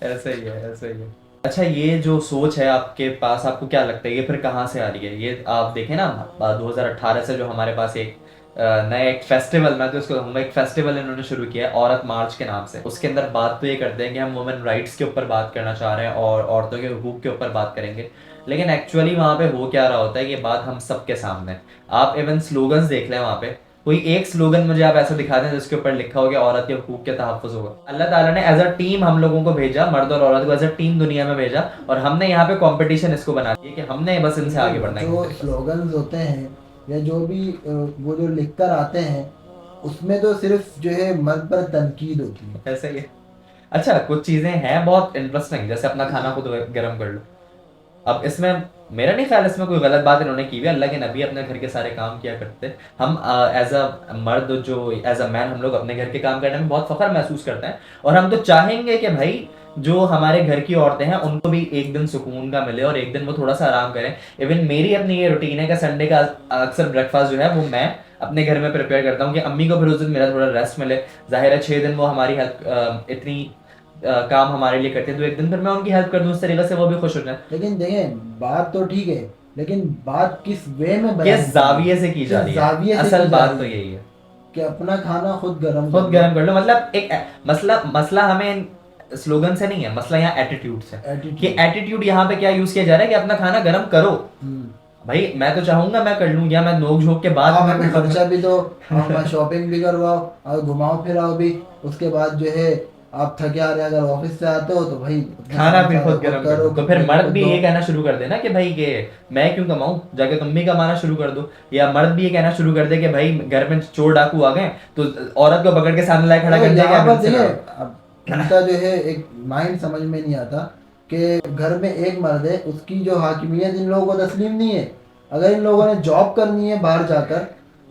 ایسا ہی ہے، ایسا ہی ہے. اچھا یہ جو سوچ ہے آپ کے پاس، آپ کو کیا لگتا ہے یہ پھر کہاں سے آ رہی ہے؟ یہ آپ دیکھیں نا 2018 سے جو ہمارے پاس ایک نیا ایک فیسٹیول، میں تو اس کو کہوں گا ایک فیسٹیول انہوں نے شروع کیا ہے عورت مارچ کے نام سے. اس کے اندر بات تو یہ کرتے ہیں کہ ہم وومن رائٹس کے اوپر بات کرنا چاہ رہے ہیں اور عورتوں کے حقوق کے اوپر بات کریں گے، لیکن ایکچولی وہاں پہ ہو کیا رہا ہوتا ہے، یہ بات ہم سب کے سامنے. آپ ایون سلوگنز دیکھ لیں، وہاں پہ کوئی ایک سلوگن مجھے آپ ایسا دکھا دیں جس کے اوپر لکھا ہو کہ عورت کے حقوق کے تحفظ ہوگا. اللہ تعالیٰ نے ایز اے ٹیم ہم لوگوں کو بھیجا، مرد اور عورت کو ایز اے ٹیم دنیا میں بھیجا، اور ہم نے یہاں پہ کمپٹیشن اس کو بنا دیا کہ ہم نے بس ان سے آگے بڑھنا ہے. جو سلوگنز ہوتے ہیں یا جو بھی وہ جو لکھ کر آتے ہیں، اس میں تو صرف جو ہے مرد پر تنقید ہوتی ہے. ایسا ہی ہے. اچھا کچھ چیزیں ہیں بہت انٹرسٹنگ، جیسے اپنا کھانا خود گرم کر لو. اب اس میں میرا نہیں خیال اس میں کوئی غلط بات انہوں نے کی ہوئی. اللہ کے نبی اپنے گھر کے سارے کام کیا کرتے. ہم ایز اے مرد جو ایز اے مین ہم لوگ اپنے گھر کے کام کرنے میں بہت فخر محسوس کرتے ہیں، اور ہم تو چاہیں گے کہ بھائی جو ہمارے گھر کی عورتیں ہیں ان کو بھی ایک دن سکون کا ملے اور ایک دن وہ تھوڑا سا آرام کریں. ایون میری اپنی یہ روٹین ہے کہ سنڈے کا اکثر بریک فاسٹ جو ہے وہ میں اپنے گھر میں پریپیئر کرتا ہوں کہ امی کو پھر اس دن میرا تھوڑا ریسٹ ملے. ظاہر ہے 6 دن وہ ہماری ہیلپ اتنی کام ہمارے لیے کرتے ہیں، تو ایک دن پھر میں ان کی ہیلپ کر دوں، اس طریقے سے وہ بھی خوش ہو جائیں. لیکن دیکھیں بات تو ٹھیک ہے، لیکن بات کس وے میں کس زاویے سے کی جا رہی ہے، اصل بات تو یہی ہے کہ اپنا کھانا خود گرم کر لو. مطلب ایک مسئلہ ہمیں سلوگن سے نہیں ہے، مسئلہ یہاں ایٹیٹیوڈ سے. کہ ایٹیٹیوڈ یہاں پہ کیا یوز کیا جا رہا ہے کہ اپنا کھانا گرم کرو. بھائی میں تو چاہوں گا میں کر لوں، یا میں نوک جھوک کے بعد میں خرچہ بھی دو، شاپنگ بھی کرواؤ اور گھماؤ پھراؤ بھی. اس کے بعد جو ہے آپ تھکے آ رہے اگر آفس سے آتے ہو تو بھائی کھانا بھی خود گرم کرو. تو پھر مرد بھی یہ کہنا شروع کر دے نا کہ بھائی کہ میں کیوں کماؤں، جا کے تم بھی کمانا شروع کر دو. یا مرد بھی یہ کہنا شروع کر دے کہ بھائی گھر میں چور ڈاکو آ گئے تو عورت کو پکڑ کے سامنے لائے کھڑا کر دے. ان کا جو ہے ایک مائنڈ سمجھ میں نہیں آتا کہ گھر میں ایک مرد ہے، اس کی جو حاکمیت ان لوگوں کو تسلیم نہیں ہے. اگر ان لوگوں نے جاب کرنی ہے باہر جا کر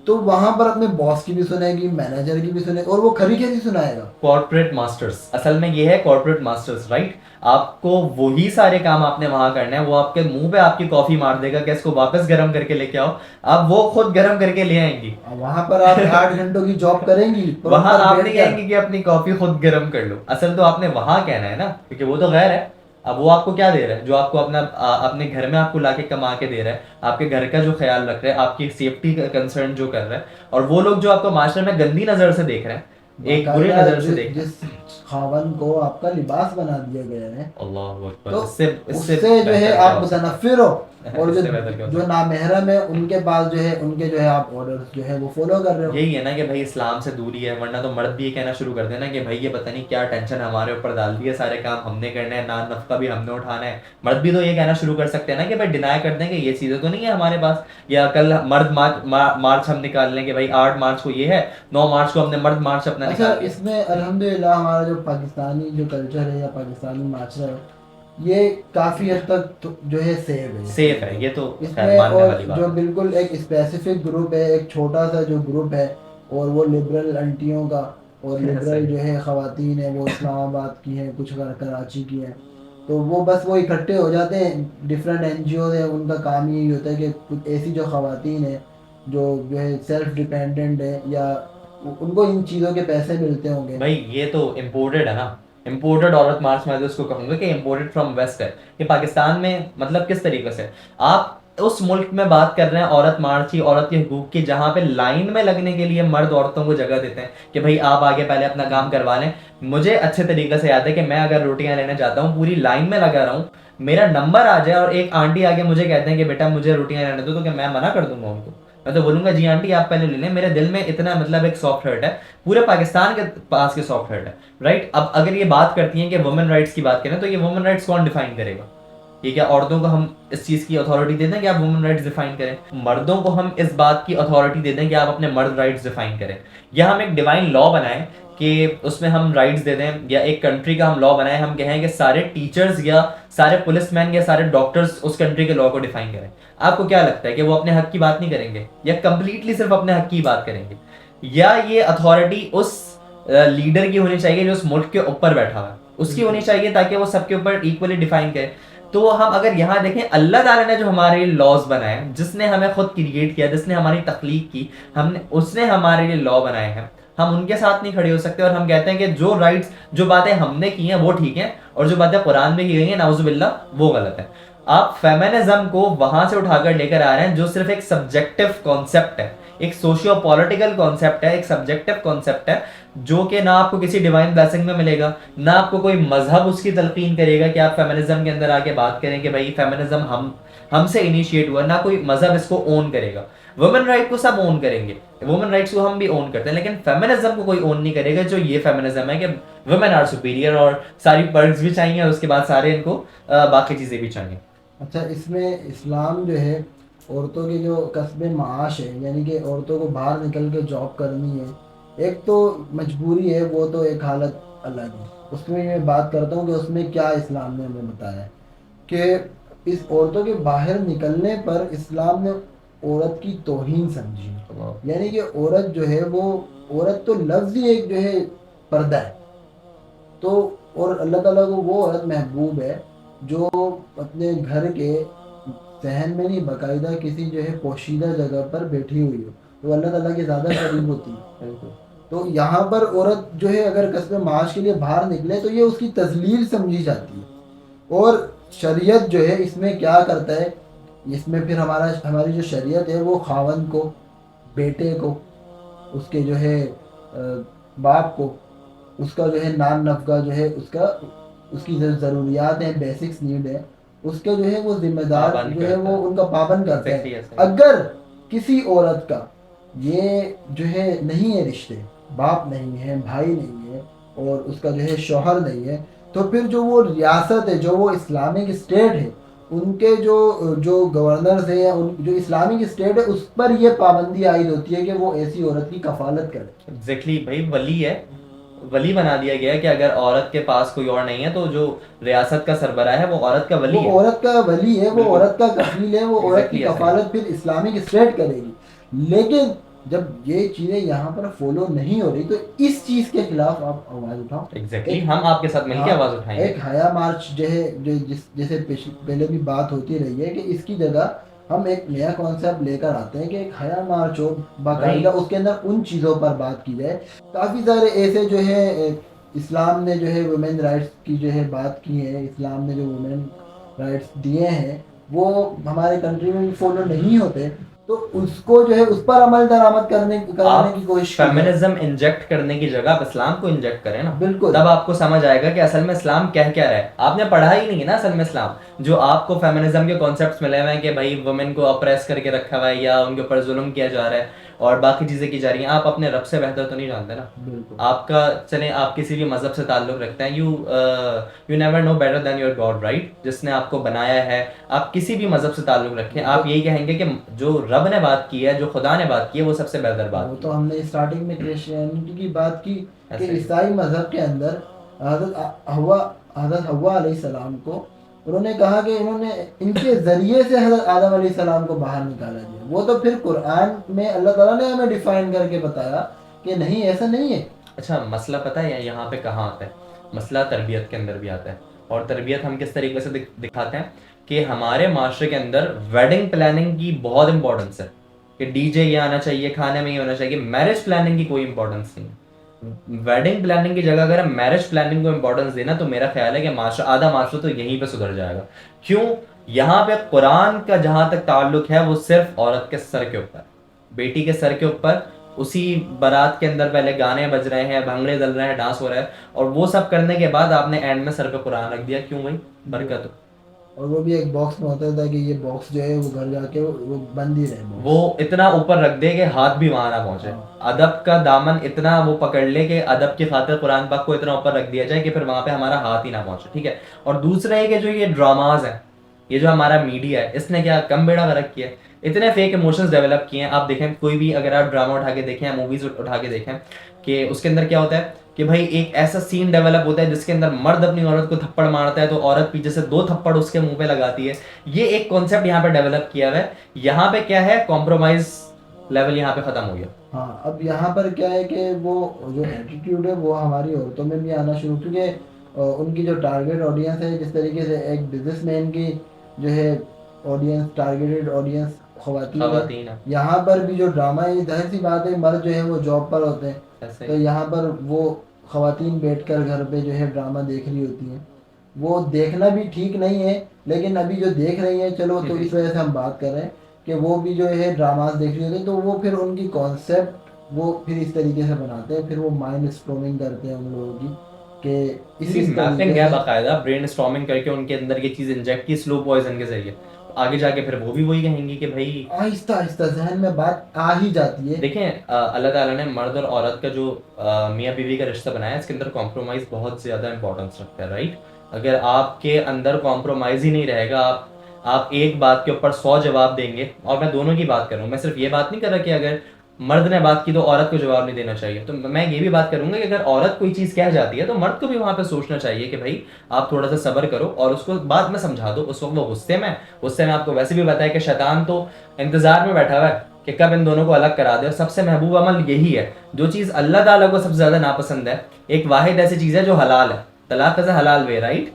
تو وہاں پر اپنے باس کی بھی سنے گی، مینیجر کی بھی سنے گی، اور وہ کھری کھیتی سنائے گا. کارپوریٹ ماسٹرز اصل میں یہ ہے، کارپوریٹ ماسٹرز رائٹ. آپ کو وہی سارے کام آپ نے وہاں کرنا ہے، وہ آپ کے منہ پہ آپ کی کافی مار دے گا کہ اس کو واپس گرم کر کے لے کے آؤ، آپ وہ خود گرم کر کے لے آئیں گی. وہاں پر آپ 8 گھنٹوں کی جاب کریں گی، وہاں آپ نہیں کہیں گے کہ اپنی کافی خود گرم کر لو. اصل تو آپ نے وہاں کہنا ہے نا، کیونکہ وہ تو غیر ہے. اب وہ آپ کو کیا دے رہا ہے جو آپ کو اپنے گھر میں آپ کو لا کے کما کے دے رہا ہے، آپ کے گھر کا جو خیال رکھ رہا ہے، آپ کی سیفٹی کا کنسرن جو کر رہا ہے. اور وہ لوگ جو آپ کو معاشرے میں گندی نظر سے دیکھ رہے ہیں، ایک برے نظر سے دیکھ رہے ہیں، جس خاوند کو آپ کا لباس بنا دیا گیا ہے اللہ اکبر، تو اس سے جو ہے آپ متنفر ہو. اور اس سے بہتر کیا ہو جو نامحرم ہے ان کے پاس جو ہے ان کے جو ہے آپ آرڈرز جو ہے وہ فالو کر رہے ہو. یہی ہے نا کہ بھائی اسلام سے دوری ہے, ورنہ تو مرد بھی یہ کہنا شروع کر دینا کہ بھائی یہ پتہ نہیں کیا ٹینشن ہمارے اوپر ڈال دی ہے, سارے کام ہم نے کرنے ہیں, نان نفقہ بھی ہم نے اٹھانا ہے. مرد بھی تو یہ کہنا شروع کر سکتے ہیں نا کہ بھائی ڈینائی کر دیں کہ یہ چیزیں تو نہیں ہے ہمارے پاس, یا کل مرد مارچ ہم نکال لیں کہ بھائی 8 مارچ کو یہ ہے, 9 مارچ کو ہم نے مرد مارچ اپنا اچھا نکال لیا. اس میں الحمدللہ ہمارا جو پاکستانی جو کلچر ہے یا پاکستانی معاشرہ ہے یہ کافی حد تک جو ہے سیف ہے, یہ تو اس خیر میں. ماننے اور والی بات جو ہے. بالکل ایک اسپیسیفک گروپ ہے, ایک چھوٹا سا جو گروپ ہے, اور وہ لبرل انٹیوں کا, اور لبرل جو ہے خواتین ہیں وہ اسلام آباد کی ہیں, کچھ کراچی کی ہیں, تو وہ بس وہ اکٹھے ہو جاتے ہیں. ڈفرینٹ این جی اوز ہیں, ان کا کام یہی ہوتا ہے کہ کچھ ایسی جو خواتین ہیں جو ہے سیلف ڈیپینڈنٹ ہے یا ان کو ان چیزوں کے پیسے ملتے ہوں گے. بھائی یہ تو امپورٹڈ ہے نا, امپورٹڈ عورت مارچ میں اس کو کہوں گا کہ امپورٹڈ فرام ویسٹ ہے. کہ پاکستان میں مطلب کس طریقے سے آپ اس ملک میں بات کر رہے ہیں عورت مارچ کی, عورت کے حقوق کی, جہاں پہ لائن میں لگنے کے لیے مرد عورتوں کو جگہ دیتے ہیں کہ بھائی آپ آگے پہلے اپنا کام کروا لیں. مجھے اچھے طریقے سے یاد ہے کہ میں اگر روٹیاں لینے جاتا ہوں پوری لائن میں لگا رہا ہوں, میرا نمبر آ جائے اور ایک آنٹی آگے مجھے کہتے ہیں کہ بیٹا مجھے روٹیاں لینے دو, تو کہ میں منع کر دوں گا ان کو. میں تو بولوں گا جی آنٹی آپ پہلے لے لیں. میرے دل میں اتنا مطلب ایک سافٹ ہارٹ ہے, پورے پاکستان کے پاس کے سافٹ ہارٹ ہے, رائٹ. اب اگر یہ بات کرتی ہیں کہ وومن رائٹس کی بات کریں تو یہ وومن رائٹس کون ڈیفائن کرے گا؟ یہ کیا عورتوں کو ہم اس چیز کی اتھارٹی دے دیں کہ آپ وومن رائٹس ڈیفائن کریں؟ مردوں کو ہم اس بات کی اتھارٹی دے دیں کہ آپ اپنے مرد رائٹس ڈیفائن کریں, یا ہم ایک ڈیوائن لا بنائیں کہ اس میں ہم رائٹس دے دیں, یا ایک کنٹری کا ہم لا بنائیں, ہم کہیں کہ سارے ٹیچرز یا سارے پولیس مین یا سارے ڈاکٹرز اس کنٹری کے لا کو ڈیفائن کریں؟ آپ کو کیا لگتا ہے کہ وہ اپنے حق کی بات نہیں کریں گے, یا کمپلیٹلی صرف اپنے حق کی بات کریں گے؟ یا یہ اتھارٹی اس لیڈر کی ہونی چاہیے جو اس ملک کے اوپر بیٹھا ہوا ہے, اس کی ہونی چاہیے تاکہ وہ سب کے اوپر ایکولی ڈیفائن کرے؟ تو ہم اگر یہاں دیکھیں, اللہ تعالیٰ نے جو ہمارے لاز بنائے, جس نے ہمیں خود کریٹ کیا, جس نے ہماری تخلیق کی, اس نے ہمارے لیے لا بنائے ہیں, ہم ان کے ساتھ نہیں کھڑے ہو سکتے. اور ہم کہتے ہیں کہ جو رائٹس, جو باتیں ہم نے کی ہیں وہ ٹھیک ہیں, اور جو باتیں قرآن میں کی گئی ہیں نعوذ باللہ وہ غلط ہیں. آپ فیمنزم کو وہاں سے اٹھا کر لے کر آ رہے ہیں جو صرف ایک سبجیکٹو کانسیپٹ ہے, ایک سوشیو پولیٹیکل کانسیپٹ ہے, ایک سبجیکٹو کانسیپٹ ہے, جو کہ نہ آپ کو کسی ڈیوائن بلیسنگ میں ملے گا, نہ آپ کو کوئی مذہب اس کی تلقین کرے گا کہ آپ فیمنزم کے اندر آ کے بات کریں کہ بھائی فیمنزم ہم سے انیشیٹ ہوا, نہ کوئی مذہب اس کو اون کرے گا. وومن رائٹ کو سب اون کریں گے, وومن رائٹس کو ہم بھی اون کرتے ہیں, لیکن فیمنزم کو کوئی اون نہیں کرے گا جو یہ فیمنزم ہے کہ وومن آر سپیریئر, اور ساری پرکس بھی چاہیے, اور اس کے بعد سارے ان کو باقی چیزیں بھی چاہیے. اچھا اس میں اسلام جو ہے عورتوں کے جو کسب معاش ہے, یعنی کہ عورتوں کو باہر نکل کے جاب کرنی ہے, ایک تو مجبوری ہے, وہ تو ایک حالت الگ ہے. اس میں میں بات کرتا ہوں کہ اس میں کیا اسلام نے ہمیں بتایا ہے کہ اس عورتوں کے باہر نکلنے پر اسلام نے عورت کی توہین سمجھی. یعنی کہ عورت جو ہے وہ, عورت تو لفظ ہی ایک جو ہے پردہ ہے, تو اور اللہ تعالیٰ کو وہ عورت محبوب ہے جو اپنے گھر کے صحن میں نہیں, باقاعدہ کسی جو ہے پوشیدہ جگہ پر بیٹھی ہوئی ہو, تو اللہ تعالیٰ کے زیادہ قریب ہوتی ہے. تو یہاں پر عورت جو ہے اگر کسب معاش کے لیے باہر نکلے تو یہ اس کی تذلیل سمجھی جاتی ہے. اور شریعت جو ہے اس میں کیا کرتا ہے, اس میں پھر ہماری جو شریعت ہے وہ خاوند کو, بیٹے کو, اس کے جو ہے باپ کو, اس کا جو ہے نان نفقہ جو ہے اس کی ضروریات ہیں, بیسکس نیڈ ہے, اس کے جو ہے وہ ذمہ دار جو ہے وہ ان کا پابند کرتے ہیں. اگر کسی عورت کا یہ جو ہے نہیں ہے رشتے, باپ نہیں ہے, بھائی نہیں ہے, اور اس کا جو ہے شوہر نہیں ہے, تو پھر جو وہ ریاست ہے, جو وہ اسلامک اسٹیٹ ہے, ان کے جو گورنرز ہیں یا جو اسلامک اسٹیٹ ہے, اس پر یہ پابندی عائد ہوتی ہے کہ وہ ایسی عورت کی کفالت کرے. ایگزیکٹلی بھائی, ولی ہے, ولی بنا دیا گیا کہ اگر عورت کے پاس کوئی اور نہیں ہے تو جو ریاست کا سربراہ ہے وہ عورت کا ولی ہے, وہ عورت کا ولی ہے, وہ عورت کا کفیل ہے, وہ عورت کی کفالت پھر اسلامک اسٹیٹ کرے گی. لیکن جب یہ چیزیں یہاں پر فالو نہیں ہو رہی تو اس چیز کے خلاف آپ آواز اٹھاؤ. ایگزیکٹلی ہم آپ کے ساتھ مل کے آواز اٹھائیں گے. ایک حیا مارچ جو ہے, جیسے پہلے بھی بات ہوتی رہی ہے کہ اس کی جگہ ہم ایک نیا کانسیپٹ لے کر آتے ہیں کہ ایک حیا مارچ ہو, باقاعدہ اس کے اندر ان چیزوں پر بات کی جائے. کافی سارے ایسے جو ہے اسلام نے جو ہے ویمن رائٹس کی جو ہے بات کی ہے, اسلام نے جو ویمن رائٹس دیے ہیں وہ ہمارے کنٹری میں فالو نہیں ہوتے. تو اس کو جو ہے اس پر عمل درآمد کرنے کی کوشش کی جائے۔ فیمنزم انجیکٹ کرنے کی جگہ آپ اسلام کو انجیکٹ کریں نا، بالکل، تب آپ کو سمجھ آئے گا کہ اصل میں اسلام کہہ کیا رہا ہے. آپ نے پڑھا ہی نہیں ہے نا اصل میں اسلام. جو آپ کو فیمنزم کے کانسیپٹس ملے ہوئے ہیں کہ بھائی وومن کو اپریس کر کے رکھا ہوا ہے یا ان کے اوپر ظلم کیا جا رہا ہے اور باقی چیزیں کی جا رہی ہیں، آپ اپنے رب سے بہتر تو نہیں جانتے نا. بالکل آپ کا چلیں آپ کسی بھی مذہب سے تعلق رکھتے ہیں، you never know better than your god, right? جس نے آپ کو بنایا ہے. آپ کسی بھی مذہب سے تعلق رکھیں، آپ یہی کہیں گے کہ جو رب نے بات کی ہے، جو خدا نے بات کی ہے، وہ سب سے بہتر بات وہ کی تو ہم نے اسٹارٹنگ میں کرسچینٹی کی بات کی کہ ایسے ہی. عیسائی مذہب کے اندر حضرت حوا علیہ السلام کو انہوں نے کہا کہ انہوں نے ان کے ذریعے سے حضرت آدم علیہ السلام کو باہر نکالا گیا. وہ تو پھر قرآن میں اللہ تعالیٰ نے ہمیں ڈیفائن کر کے بتایا کہ نہیں، ایسا نہیں ہے. اچھا مسئلہ پتہ ہے یہاں پہ کہاں آتا ہے؟ مسئلہ تربیت کے اندر بھی آتا ہے. اور تربیت ہم کس طریقے سے دکھاتے ہیں کہ ہمارے معاشرے کے اندر ویڈنگ پلاننگ کی بہت امپورٹنس ہے کہ ڈی جے یہ آنا چاہیے، کھانے میں یہ ہونا چاہیے. میرج پلاننگ کی کوئی امپورٹنس نہیں. ویڈنگ پلاننگ کی جگہ اگر ہم میرج پلاننگ کو امپورٹنس دینا تو میرا خیال ہے کہ آدھا معاشرہ تو یہیں پہ سدھر جائے گا. کیوں؟ یہاں پہ قرآن کا جہاں تک تعلق ہے وہ صرف عورت کے سر کے اوپر، بیٹی کے سر کے اوپر. اسی بارات کے اندر پہلے گانے بج رہے ہیں، بھنگڑے چل رہے ہیں، ڈانس ہو رہا ہے، اور وہ سب کرنے کے بعد آپ نے اینڈ میں سر پہ قرآن رکھ دیا. کیوں بھائی؟ برکت. اور وہ بھی ایک باکس میں ہوتا تھا کہ یہ باکس جو ہے وہ گھر جا کے وہ بند ہی رہے. وہ اتنا اوپر رکھ دے کہ ہاتھ بھی وہاں نہ پہنچے. ادب کا دامن اتنا وہ پکڑ لے کہ ادب کی خاطر قرآن پاک کو اتنا اوپر رکھ دیا جائے کہ پھر وہاں پہ ہمارا ہاتھ ہی نہ پہنچے. ٹھیک ہے. اور دوسرا ہے کہ جو یہ ڈراماز ہیں، یہ جو ہمارا میڈیا ہے، اس نے کیا کم بیڑا غرق کیا ہے. اتنے فیک ایموشنز ڈیولپ کیے ہیں. آپ دیکھیں کوئی بھی اگر آپ ڈرامہ اٹھا کے دیکھیں یا موویز اٹھا کے دیکھیں کہ اس کے اندر کیا ہوتا ہے کہ بھائی ایک ایسا سین ڈیولپ ہوتا ہے جس کے اندر مرد اپنی عورت کو تھپڑ مارتا ہے تو عورت پیچھے سے 2 تھپڑ اس کے منہ پہ لگاتی ہے. یہ ایک کانسیپٹ یہاں پہ ڈیولپ کیا ہوا ہے. یہاں پہ کیا ہے، کمپرومائز لیول یہاں پہ ختم ہو گیا. ہاں، اب یہاں پر کیا ہے کہ وہ جو ایٹیٹیوڈ ہے وہ ہماری عورتوں میں بھی آنا شروع، کیونکہ ان کی جو ٹارگیٹ آڈینس ہے، جس طریقے سے ایک بزنس مین کی جو ہے آڈینس، ٹارگیٹڈ آڈینس خواتین ہے، یہاں پر بھی جو ڈرامہ ہے، ظاہر سی بات ہے مرد جو ہے وہ جاب پر ہوتے ہیں، تو یہاں پر وہ خواتین بیٹھ کر گھر پہ جو ہے ڈرامہ دیکھ رہی ہوتی ہیں. وہ دیکھنا بھی ٹھیک نہیں ہے، لیکن ابھی جو دیکھ رہی ہیں چلو تو اس وجہ سے ہم بات کر رہے ہیں کہ وہ بھی جو ہے ڈراماز دیکھ رہی ہوتی ہیں، تو وہ پھر ان کی کانسیپٹ وہ پھر اس طریقے سے بناتے ہیں، پھر وہ مائنڈ اسٹرومنگ کرتے ہیں ان لوگوں کی کہ اسی میپنگ ہے باقاعدہ، برین اسٹارمنگ کر کے ان کے اندر یہ چیز انجیکٹ کی سلو پوائزن کے ذریعے. آگے جا کے پھر وہ بھی وہی کہیں گی کہ بھائی آہستہ آہستہ ذہن میں بات آ ہی جاتی ہے. دیکھیں اللہ تعالیٰ نے مرد اور عورت کا جو میاں بیوی کا رشتہ بنایا ہے، اس کے اندر کمپرومائز بہت زیادہ امپورٹنس رکھتا ہے، رائٹ؟ اگر آپ کے اندر کمپرومائز ہی نہیں رہے گا، آپ ایک بات کے اوپر 100 جواب دیں گے. اور میں دونوں کی بات کروں، میں صرف یہ بات نہیں کر رہا کہ اگر مرد نے بات کی تو عورت کو جواب نہیں دینا چاہیے. تو میں یہ بھی بات کروں گا کہ اگر عورت کوئی چیز کہہ جاتی ہے تو مرد کو بھی وہاں پہ سوچنا چاہیے کہ بھائی آپ تھوڑا سا صبر کرو اور اس کو بعد میں سمجھا دو. اس وقت وہ غصے میں آپ کو ویسے بھی بتایا کہ شیطان تو انتظار میں بیٹھا ہوا ہے کہ کب ان دونوں کو الگ کرا دے. اور سب سے محبوب عمل یہی ہے، جو چیز اللہ تعالیٰ کو سب سے زیادہ ناپسند ہے. ایک واحد ایسی چیز ہے جو حلال ہے، طلاق از حلال وے، رائٹ؟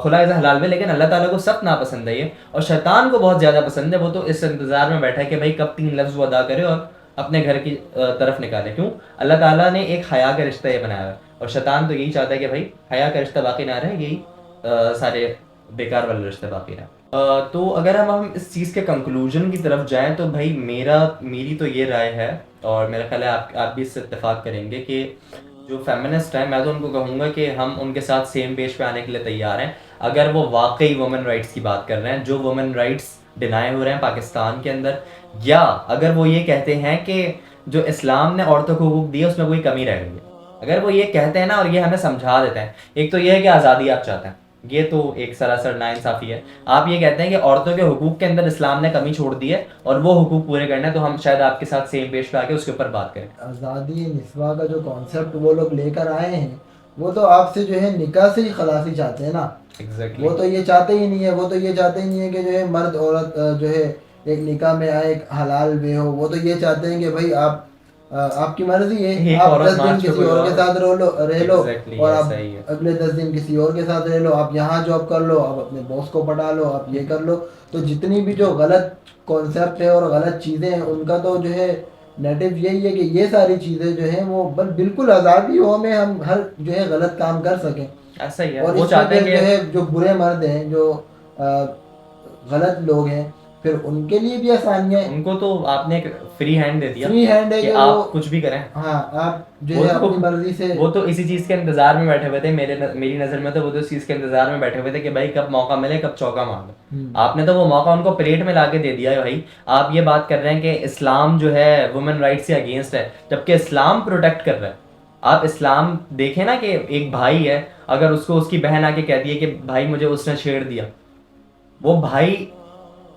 خلا از حلال وے، لیکن اللہ تعالیٰ کو سخت ناپسند ہے یہ، اور شیطان کو بہت زیادہ پسند ہے. وہ تو اس انتظار میں بیٹھا ہے کہ بھائی کب 3 لفظ وہ ادا کرے اور اپنے گھر کی طرف نکالے. کیوں؟ اللہ تعالیٰ نے ایک حیا کا رشتہ یہ بنایا ہے، اور شیطان تو یہی چاہتا ہے کہ بھائی حیا کا رشتہ باقی نہ رہے، یہی سارے بیکار والے رشتے باقی رہیں. تو اگر ہم اس چیز کے کنکلوژن کی طرف جائیں تو بھائی میری تو یہ رائے ہے، اور میرا خیال ہے آپ بھی اس سے اتفاق کریں گے کہ جو فیمنسٹ ہیں، میں تو ان کو کہوں گا کہ ہم ان کے ساتھ سیم پیج پہ آنے کے لیے تیار ہیں اگر وہ واقعی وومن رائٹس کی بات کر رہے ہیں. جو وومن رائٹس ڈینائی ہو رہے ہیں پاکستان کے اندر، یا اگر وہ یہ کہتے ہیں کہ جو اسلام نے عورتوں کو حقوق دیے اس میں کوئی کمی رہ گئی ہے، اگر وہ یہ کہتے ہیں نا اور یہ ہمیں سمجھا دیتے ہیں. ایک تو یہ ہے کہ آزادی آپ چاہتے ہیں، یہ تو ایک سراسر ناانصافی ہے. آپ یہ کہتے ہیں کہ عورتوں کے حقوق کے اندر اسلام نے کمی چھوڑ دی ہے اور وہ حقوق پورے کرنے ہیں، تو ہم شاید آپ کے ساتھ سیم پیج پہ آ کے اس کے اوپر بات کریں. آزادی نسواں کا جو کانسیپٹ وہ لوگ لے کر آئے ہیں، وہ تو آپ سے جو ہے نکاح سے ہی خلاصی چاہتے ہیں نا. وہ تو یہ چاہتے ہی نہیں ہے، وہ تو یہ چاہتے ہی نہیں ہے کہ جو ہے مرد عورت جو ہے ایک نکاح میں آئے، ایک حلال وے ہو. وہ تو یہ چاہتے ہیں کہ بھائی آپ کی مرضی ہے، آپ 10 دن کسی اور کے ساتھ رہ لو اور آپ اگلے 10 دن کسی اور کے ساتھ رہ لو، آپ یہاں جاب کر لو، آپ اپنے باس کو پٹا لو، آپ یہ کر لو. تو جتنی بھی جو غلط کانسیپٹ ہے اور غلط چیزیں ہیں، ان کا تو جو ہے نیٹو یہی ہے کہ یہ ساری چیزیں جو ہیں وہ بالکل آزادی ہو، میں ہم ہر جو ہے غلط کام کر سکیں. ایسا ہی ہے. اور وہ اس چاہتے میں ہیں جو ہے جو برے مرد ہیں، جو غلط لوگ ہیں، پھر ان کے لیے بھی آسانیاں ہیں. ان کو تو آپ نے ایک فری ہینڈ دے دیا فری ہینڈ ہے کہ کہ آپ وہ کچھ بھی کریں. ہاں آپ جو ہے اپنی مرضی سے وہ تو اسی چیز کے انتظار میں بیٹھے ہوئے تھے. میری نظر میں تو وہ تو اس چیز کے انتظار میں بیٹھے ہوئے تھے کہ بھائی کب موقع ملے, کب چوکا مارے. آپ نے تو وہ موقع ان کو پلیٹ میں لا کے دے دیا ہے بھائی. آپ یہ بات کر رہے ہیں کہ اسلام جو ہے وومن رائٹ سے اگینسٹ ہے, جبکہ اسلام پروٹیکٹ کر رہا ہے. آپ اسلام دیکھیں نا کہ ایک بھائی ہے, اگر اس کو اس کی بہن آ کے کہتی ہے کہ بھائی مجھے اس نے چھیڑ دیا, وہ بھائی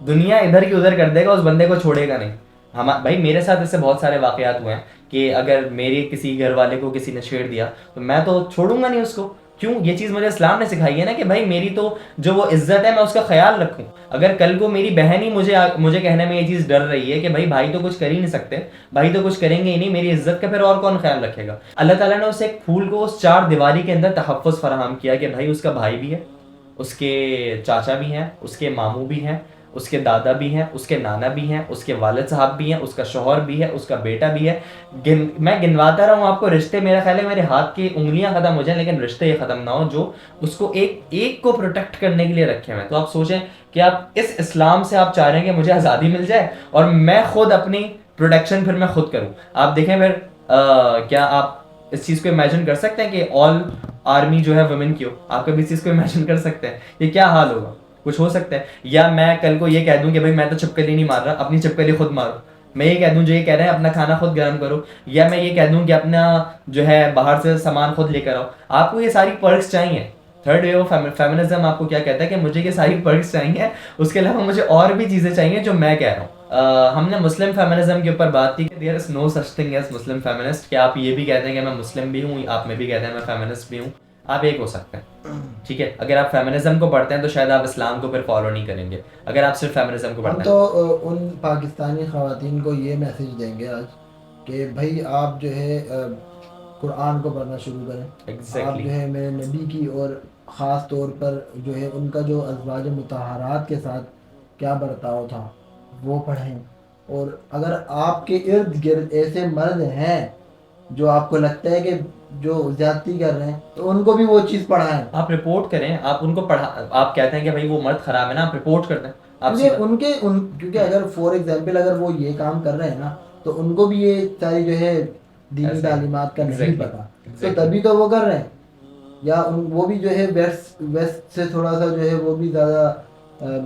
دنیا ادھر کی ادھر کر دے گا, اس بندے کو چھوڑے گا نہیں. بھائی میرے ساتھ اس سے بہت سارے واقعات ہوئے ہیں کہ اگر میرے کسی گھر والے کو کسی نے چھیڑ دیا تو میں تو چھوڑوں گا نہیں اس کو. کیوں؟ یہ چیز مجھے اسلام نے سکھائی ہے نا کہ بھائی میری تو جو وہ عزت ہے میں اس کا خیال رکھوں. اگر کل کو میری بہن ہی مجھے کہنے میں یہ چیز ڈر رہی ہے کہ بھائی تو کچھ کر ہی نہیں سکتے, بھائی تو کچھ کریں گے ہی نہیں, میری عزت کا پھر اور کون خیال رکھے گا. اللہ تعالیٰ نے اسے ایک پھول کو اس 4 دیواری کے اندر تحفظ فراہم کیا کہ بھائی اس کا بھائی بھی ہے, اس کے چاچا بھی ہیں, اس کے ماموں بھی ہیں, اس کے دادا بھی ہیں, اس کے نانا بھی ہیں, اس کے والد صاحب بھی ہیں, اس کا شوہر بھی ہے, اس کا بیٹا بھی ہے. میں گنواتا رہا ہوں آپ کو رشتے, میرا خیال ہے میرے ہاتھ کی انگلیاں ختم ہو جائیں لیکن رشتے یہ ختم نہ ہو جو اس کو ایک کو پروٹیکٹ کرنے کے لیے رکھے ہوئے ہیں. تو آپ سوچیں کہ آپ اس اسلام سے آپ چاہ رہے ہیں کہ مجھے آزادی مل جائے اور میں خود اپنی پروٹیکشن پھر میں خود کروں. آپ دیکھیں پھر کیا آپ اس چیز کو امیجن کر سکتے ہیں کہ آل آرمی جو ہے ویمن کی ہو؟ آپ کبھی اس چیز کو امیجن کر سکتے ہیں؟ یہ کیا حال ہوگا؟ کچھ ہو سکتا ہے؟ یا میں کل کو یہ کہہ دوں کہ بھائی میں تو چھپکلی نہیں مار رہا, اپنی چھپکلی خود مارو. میں یہ کہہ دوں جو یہ کہہ رہے ہیں اپنا کھانا خود گرم کرو, یا میں یہ کہہ دوں کہ اپنا جو ہے باہر سے سامان خود لے کر آؤ. آپ کو یہ ساری پرکس چاہیے. تھرڈ وے آف فیمنزم آپ کو کیا کہتا ہے کہ مجھے یہ ساری پرکس چاہیے, اس کے علاوہ مجھے اور بھی چیزیں چاہیے جو میں کہہ رہا ہوں. ہم نے مسلم فیمنزم کے اوپر بات کی کہ there is no such thing as Muslim feminist, کہ آپ یہ بھی کہتے ہیں کہ میں مسلم بھی ہوں, آپ میں بھی کہتے ہیں میں فیمنسٹ بھی ہوں. آپ ایک ہو سکتے ہیں, ٹھیک ہے. اگر آپ فیمنزم کو پڑھتے ہیں تو شاید آپ اسلام کو پھر فالو نہیں کریں گے. اگر آپ صرف فیمنزم کو ہم پڑھتے تو ان پاکستانی خواتین کو یہ میسج دیں گے آج کہ بھائی آپ جو ہے قرآن کو پڑھنا شروع کریں. آپ جو ہے میرے نبی کی اور خاص طور پر جو ہے ان کا جو ازواج مطہرات کے ساتھ کیا برتاؤ تھا وہ پڑھیں. اور اگر آپ کے ارد گرد ایسے مرد ہیں جو آپ کو لگتا ہے کہ جو زیادتی کر رہے ہیں تو ان کو بھی وہ چیز پڑھائیں. آپ رپورٹ کریں, آپ ان کو آپ کہتے ہیں کہ بھائی وہ مرد خراب ہے نا, آپ رپورٹ کر دیں. کیونکہ اگر فور ایگزامپل اگر وہ یہ کام کر رہے ہیں نا تو ان کو بھی یہ ساری جو ہے دینی تعلیمات کا نہیں پتا, تو تبھی تو وہ کر رہے ہیں. یا وہ بھی جو ہے ویسٹ سے تھوڑا سا جو ہے وہ بھی زیادہ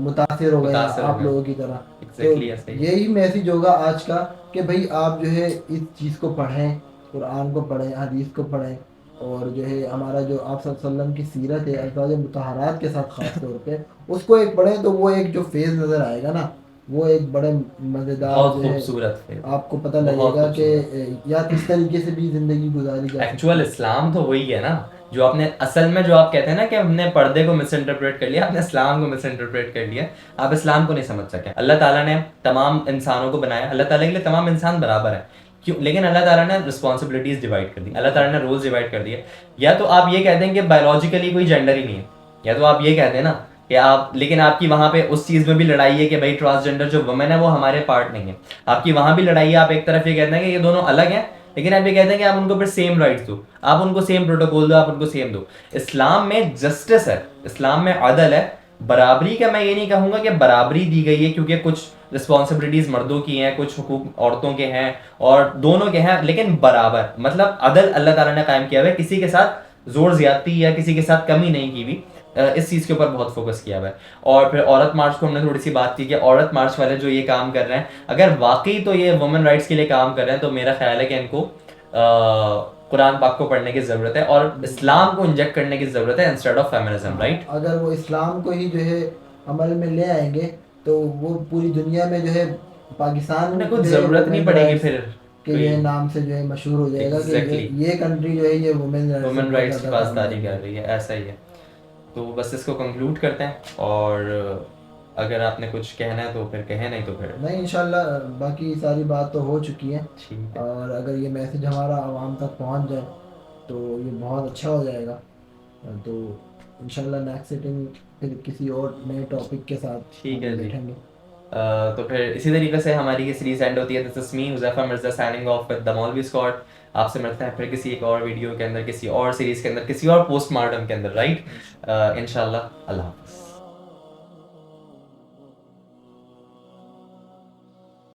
متاثر ہو گئے آپ لوگوں کی طرح. تو یہی میسج ہوگا آج کا کہ بھائی آپ جو ہے اس چیز کو پڑھیں, قرآن کو پڑھیں, حدیث کو پڑھیں, اور جو ہے ہمارا جو آپ صلی اللہ علیہ وسلم کی سیرت ہے ازواج مطہرات کے ساتھ خاص طور پہ اس کو ایک پڑھیں تو وہ ایک جو فیز نظر آئے گا نا وہ ایک بڑے مزیدار جو ہے آپ کو پتہ لگے گا کہ یا کس طریقے سے بھی زندگی گزاری جائے. ایکچوئل اسلام تو وہی ہے نا جو آپ نے اصل میں جو آپ کہتے ہیں نا کہ ہم نے پردے کو مس انٹرپریٹ کر لیا, آپ نے اسلام کو مس انٹرپریٹ کر لیا, آپ اسلام کو نہیں سمجھ سکے. اللہ تعالیٰ نے تمام انسانوں کو بنایا, اللہ تعالیٰ کے لیے تمام انسان برابر ہیں. کیوں؟ لیکن اللہ تعالیٰ نے رسپانسبلٹیز ڈیوائڈ کر دی, اللہ تعالیٰ نے رولز ڈیوائڈ کر دیے. یا تو آپ یہ کہتے ہیں کہ بایولوجیکلی کوئی جینڈر ہی نہیں ہے, یا تو آپ یہ کہتے ہیں نا کہ آپ, لیکن آپ کی وہاں پہ اس چیز میں بھی لڑائی ہے کہ بھائی ٹرانسجینڈر جو وومن ہے وہ ہمارے پارٹ نہیں ہے. آپ کی وہاں بھی لڑائی ہے, آپ ایک طرف یہ کہتے ہیں کہ یہ دونوں الگ ہیں, لیکن آپ یہ کہتے ہیں کہ آپ ان کو پھر سیم رائٹس دو, آپ ان کو سیم پروٹوکول دو, آپ ان کو سیم دو. اسلام میں جسٹس ہے, اسلام میں عدل ہے, برابری کا میں یہ نہیں کہوں گا کہ برابری دی گئی ہے کیونکہ کچھ رسپانسبلٹیز مردوں کی ہیں, کچھ حقوق عورتوں کے ہیں اور دونوں کے ہیں, لیکن برابر مطلب عدل اللہ تعالیٰ نے قائم کیا ہوا ہے. کسی کے ساتھ زور زیادتی یا کسی کے ساتھ کمی نہیں کی ہوئی, اس چیز کے اوپر بہت فوکس کیا ہوا ہے. اور پھر عورت مارچ کو ہم نے تھوڑی سی بات کی کہ عورت مارچ والے جو یہ کام کر رہے ہیں اگر واقعی تو یہ وومن رائٹس کے لیے کام کر رہے ہیں تو میرا خیال ہے کہ ان کو قرآن پاک کو پڑھنے کی ضرورت ہے اور اسلام کو انجیکٹ کرنے کی ضرورت ہے انسٹیڈ آف فیمنزم, رائٹ. اگر وہ اسلام کو ہی جو ہے عمل میں لے آئیں گے تو وہ پوری دنیا میں جو ہے پاکستان میں کچھ ضرورت نہیں پڑے گی پھر کہ یہ نام سے جو ہے مشہور ہو جائے گا کہ یہ کنٹری جو ہے یہ وومن رائٹس کی پاسداری کر رہی ہے. ایسا ہی ہے. تو بس اس کو کنکلوڈ کرتے ہیں, اور اگر آپ نے کچھ کہنا ہے تو پھر کہیں, نہیں تو پھر نہیں. انشاءاللہ باقی ساری بات تو ہو چکی ہے, اور اگر یہ میسج ہمارا عوام تک پہنچ جائے تو یہ بہت اچھا ہو جائے گا. تو انشاءاللہ نیکسٹ سیٹنگ پھر کسی اور نئے ٹاپک کے ساتھ بیٹھیں گے. تو پھر اسی طریقے سے ہماری یہ سیریز اینڈ ہوتی ہے. This is me Huzaifa Mirza signing off with the maulvi squad. آپ سے ملتے ہیں پھر کسی ایک اور ویڈیو کے اندر, کسی اور سیریز کے اندر, کسی اور پوسٹ مارٹم کے اندر, رائٹ. انشاءاللہ. اللہ حافظ.